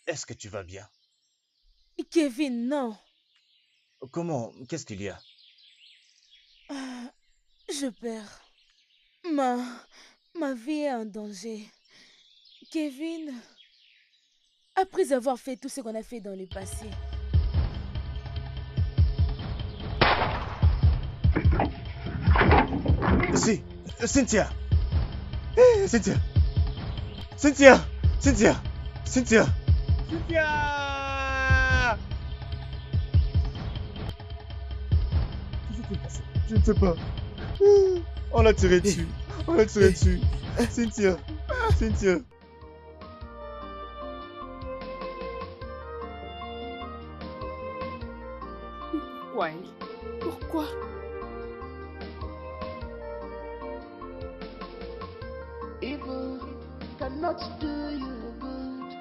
Est-ce que tu vas bien? Kevin, non. Comment? Qu'est-ce qu'il y a? Je perds. Ma vie est en danger. Kevin, après avoir fait tout ce qu'on a fait dans le passé, Si, Cynthia! Hé, Cynthia! Cynthia! Cynthia! Cynthia! Cynthia! Qu'est-ce qui s'est passé? Je ne sais pas. On l'a tiré dessus. On l'a tiré dessus. Cynthia! Cynthia! Pourquoi elle? Pourquoi? Evil cannot do you good,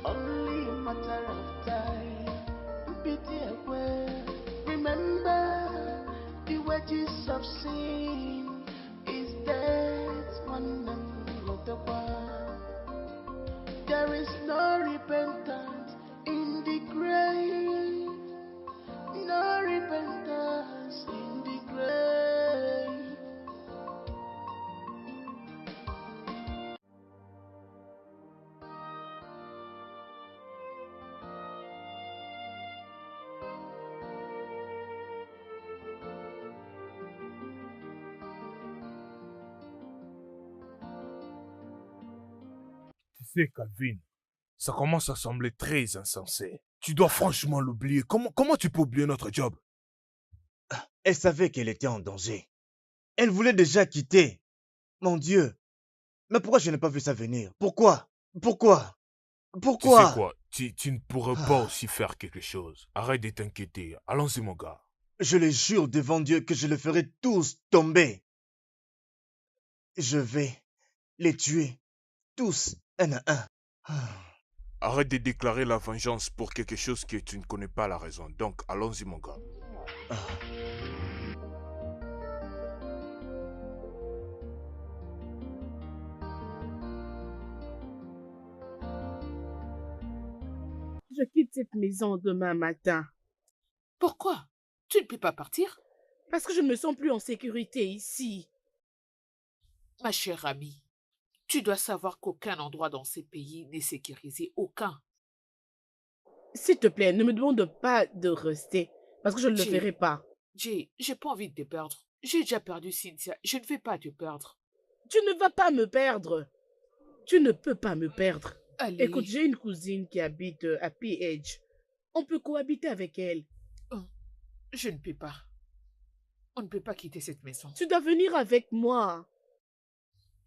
only a matter of time. Pity away. Remember, the wages of sin is death, one and not the one. There is no repentance in the grave, no repentance in the grave. Tu sais, Calvin, ça commence à sembler très insensé. Tu dois franchement l'oublier. Comment tu peux oublier notre job? Elle savait qu'elle était en danger. Elle voulait déjà quitter. Mon Dieu. Mais pourquoi je n'ai pas vu ça venir? Pourquoi? Pourquoi? Tu sais quoi? Tu ne pourrais pas aussi faire quelque chose. Arrête de t'inquiéter. Allons-y, mon gars. Je les jure devant Dieu que je les ferai tous tomber. Je vais les tuer tous un à un. Arrête de déclarer la vengeance pour quelque chose que tu ne connais pas la raison. Donc, allons-y, mon gars. Je quitte cette maison demain matin. Pourquoi? Tu ne peux pas partir? Parce que je ne me sens plus en sécurité ici. Ma chère amie, tu dois savoir qu'aucun endroit dans ces pays n'est sécurisé. Aucun. S'il te plaît, ne me demande pas de rester. Parce que je ne le Jay. ferai pas. Jay, j'ai pas envie de te perdre. J'ai déjà perdu Cynthia. Je ne vais pas te perdre. Tu ne vas pas me perdre. Tu ne peux pas me perdre. Allez. Écoute, j'ai une cousine qui habite à PH. On peut cohabiter avec elle. Je ne peux pas. On ne peut pas quitter cette maison. Tu dois venir avec moi.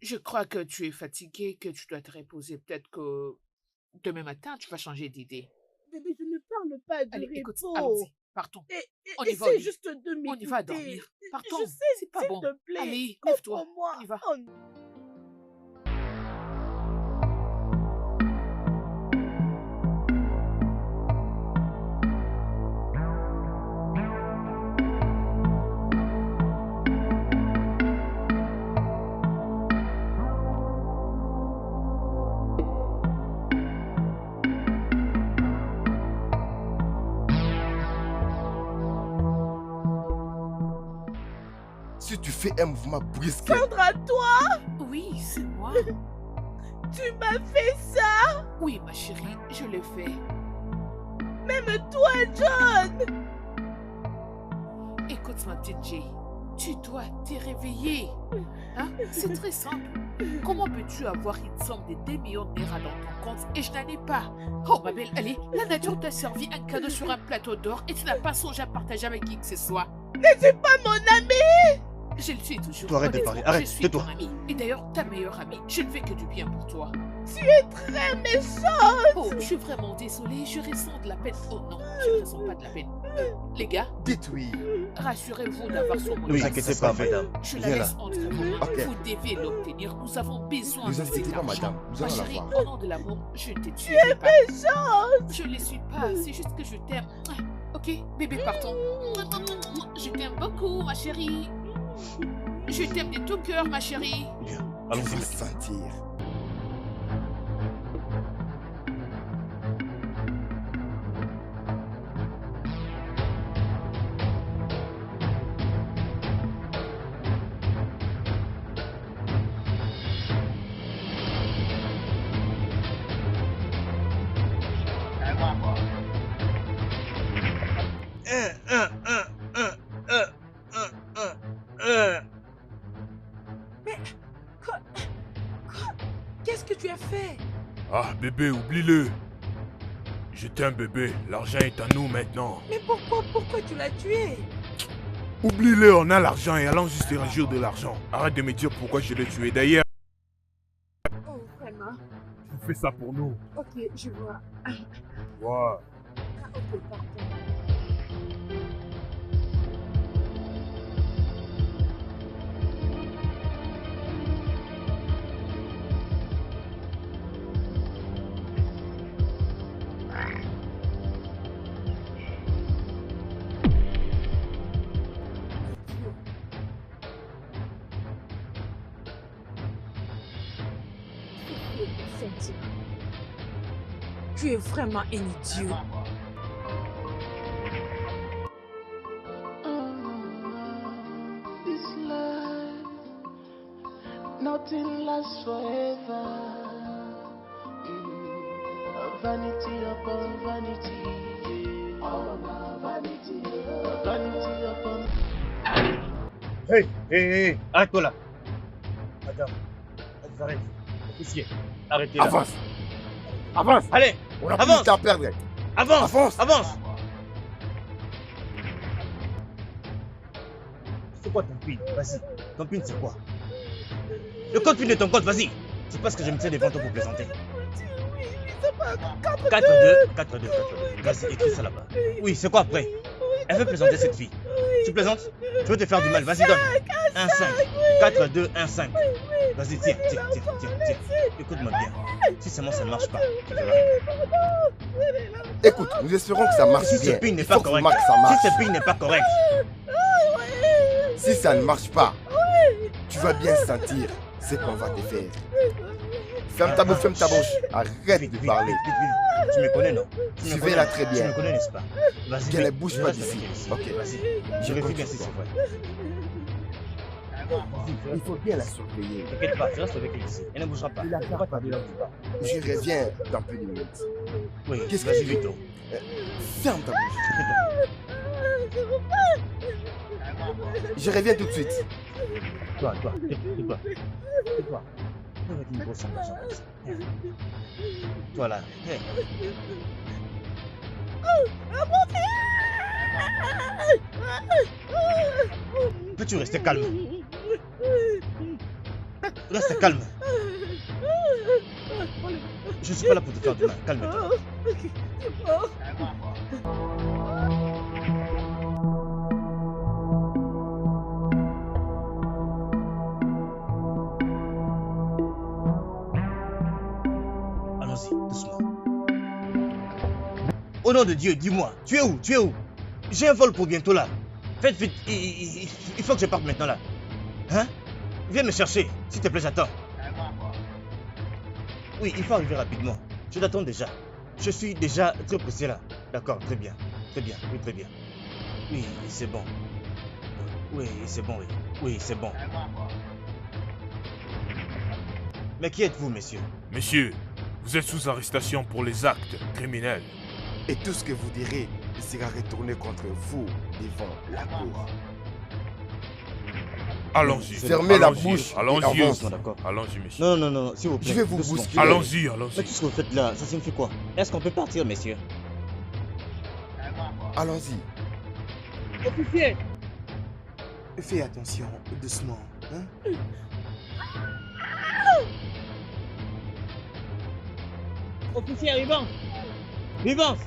Je crois que tu es fatiguée, que tu dois te reposer. Peut-être que demain matin, tu vas changer d'idée. Bébé, je ne parle pas de Allez, repos. écoute, allons-y. Partons. On y va au Essaie lit. juste de m'écouter. On y va dormir. Partons. Je sais, C'est pas s'il bon. te plaît. Allez, lève-toi. Comprends-moi. On y va. Si tu fais un mouvement brusque, Sandra, toi, Oui, c'est moi. tu m'as fait ça. Oui, ma chérie, je l'ai fait. Même toi, John. Écoute, ma petite Jay, tu dois te réveiller. Hein? C'est très simple. Comment peux-tu avoir une somme de 2 millions de naira dans ton compte et je n'en ai pas? Oh, ma belle, allez, la nature t'a servi un cadeau sur un plateau d'or et tu n'as pas songé à partager avec qui que ce soit. N'es-tu pas mon ami? Je le suis toujours. Toi, arrête de Honnêtement, parler. Arrête, je suis tais-toi. ton amie. Et d'ailleurs, ta meilleure amie. Je ne fais que du bien pour toi. Tu es très méchante. Oh, je suis vraiment désolée. Je ressens de la peine. Oh non, je ne ressens pas de la peine. Les gars, dites oui. rassurez-vous d'avoir son mot Ne vous de inquiétez passe. pas, madame. Je la Viens là. laisse entre vos mains. Ok. Vous devez l'obtenir. Nous avons besoin Ne de vous cet inquiétez pas, argent. madame. Nous Ma allons chérie, l'avoir. au nom de l'amour, je ne te tuerai pas. Méchante. Je ne le suis pas. C'est juste que je t'aime. Ok, bébé, partons. Je t'aime beaucoup, ma chérie. Je t'aime de tout cœur, ma chérie. Bien. Tu Allons-y. vas sentir. Qu'est-ce que tu as fait? Ah, bébé, oublie-le. J'étais un bébé. L'argent est à nous maintenant. Mais pourquoi tu l'as tué? Oublie-le, on a l'argent et allons juste se réjouir de l'argent. Arrête de me dire pourquoi je l'ai tué. D'ailleurs, Oh, vraiment. tu fais ça pour nous. Ok, je vois. Ouais. Ok, pardon. Tu es vraiment un idiot. This life, nothing lasts forever. Vanity upon vanity, vanity, vanity upon. Hé, hé, hé, arrête-toi là. Madame, arrête. Officier, arrêtez là. Avance. Avance. Allez, On a plus avance. de temps à perdre. avance, Avance. avance. C'est quoi ton pin? Vas-y, ton pin c'est quoi? Le code pin de ton compte, vas-y. C'est parce que je me tiens devant toi pour plaisanter. Oui, c'est pas 4-2. 4-2. Vas-y, écris ça là-bas. Oui, c'est quoi après? Elle veut plaisanter cette fille. Tu plaisantes? Tu veux te faire du mal, vas-y donne. 1-5. 4-2, 1-5. Vas-y, tiens. Écoute-moi bien. Si seulement ça ne marche pas, tu verras. Écoute, nous espérons que ça marche Si ce bien. pin n'est Il pas faut que correct, Max, ça marche. si ce pin n'est pas correct, Si ça ne marche pas, tu vas bien sentir ce qu'on va te faire. Ferme ta bouche, ferme ta bouche. Arrête vite, de vite, parler. vite. Tu me connais, non? Tu me Suivez-la connais, très Tu bien. me connais, n'est-ce pas? Vas-y, Qu'elle ne vite, bouge je pas reste d'ici. avec elle ici. Ok. Vas-y, je vérifie bien si c'est vrai. Vas-y, je Il reste faut avec bien elle la ici. surveiller. T'inquiète pas, je reste avec elle ici. Elle ne bougera pas. Il a Elle va tarder là où tu vas. Je reviens dans peu de minutes. Oui, Qu'est-ce que vas-y, tu fais? vite. Oh. Ferme ta bouche. Je reviens tout de suite. Toi, tais-toi. Tais-toi. Avec une grosse somme d'argent comme ça. Toi là. Hey. Peux-tu rester calme? Reste calme. Je ne suis pas là pour te faire du mal. Calme-toi. Allons-y, doucement. Au nom de Dieu, dis-moi, tu es où? Tu es où? J'ai un vol pour bientôt là. Faites vite, il faut que je parte maintenant là. Hein? Viens me chercher, s'il te plaît, j'attends. Oui, il faut arriver rapidement. Je t'attends déjà. Je suis déjà très pressé là. D'accord, très bien. Très bien, oui, très bien. Oui, c'est bon. Oui, c'est bon, oui. Oui, c'est bon. Mais qui êtes-vous, messieurs? Monsieur, vous êtes sous arrestation pour les actes criminels. Et tout ce que vous direz sera retourné contre vous devant la cour. Allons-y. Fermez la allons-y, bouche. Allons-y. Avance. D'accord. Allons-y, monsieur. Non, s'il vous plaît. Je vais vous doucement. bousculer. Allons-y, Mais allons-y. tout ce que vous faites là, ça signifie quoi? Est-ce qu'on peut partir, messieurs? Allons-y. Officier, Fais attention, doucement. Hein? officier arrivant. Vivance!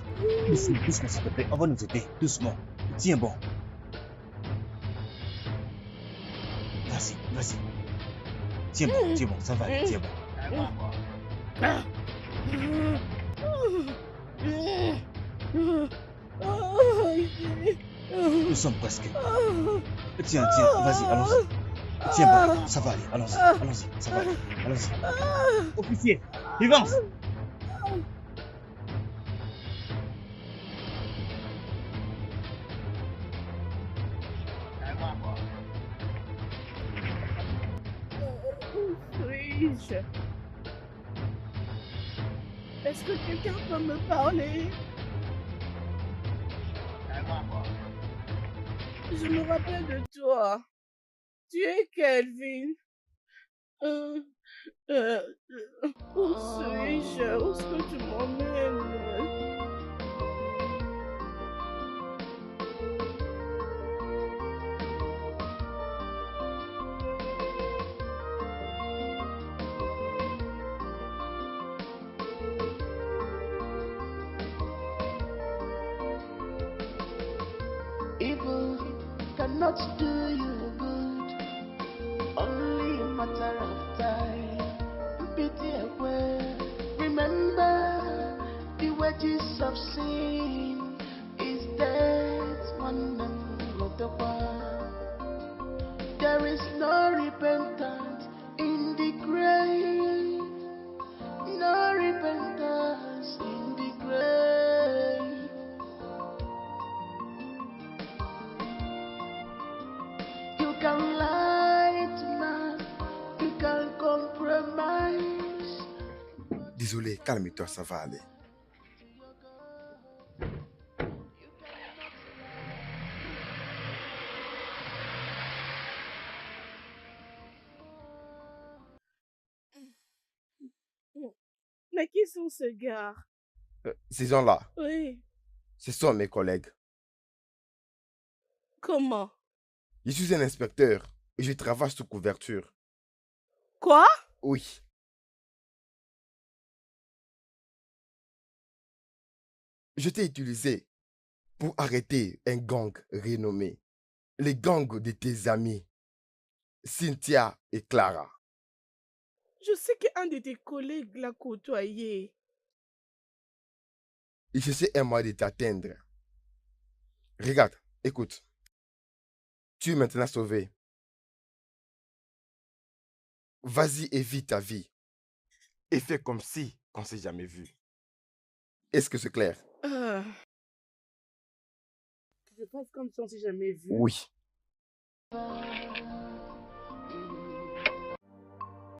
Doucement, doucement, s'il te plaît. On va nous aider. Doucement. Tiens bon. Vas-y, vas-y. Tiens bon, ça va aller, tiens bon. Nous sommes presque. Tiens, vas-y, allons-y. Tiens bon, ça va aller, allons-y, ça va aller, allons-y. Officier, Vivance! Où suis-je? Est-ce que quelqu'un peut me parler? Je me rappelle de toi. Tu es Kelvin. Où suis-je? Où est-ce que tu m'emmènes? Evil cannot do you good, only a matter of time. Pity away. Remember, the wages of sin is death, one and of the world. There is no repentance in the grave, no repentance in the grave. You can lie to man, you can compromise. Désolé, calme-toi, ça va aller. Mais qui sont ces gars? Ces gens-là, Oui, ce sont mes collègues. comment? Je suis un inspecteur et je travaille sous couverture. Quoi? Oui. Je t'ai utilisé pour arrêter un gang renommé. Les gangs de tes amis, Cynthia et Clara. Je sais qu'un de tes collègues l'a côtoyé. Ils cherchaient un moyen de t'atteindre. Regarde, écoute. Tu es maintenant sauvé. Vas-y et vis ta vie. Et fais comme si on ne s'est jamais vu. Est-ce que c'est clair? Tu te passes comme si on s'est jamais vu. Oui.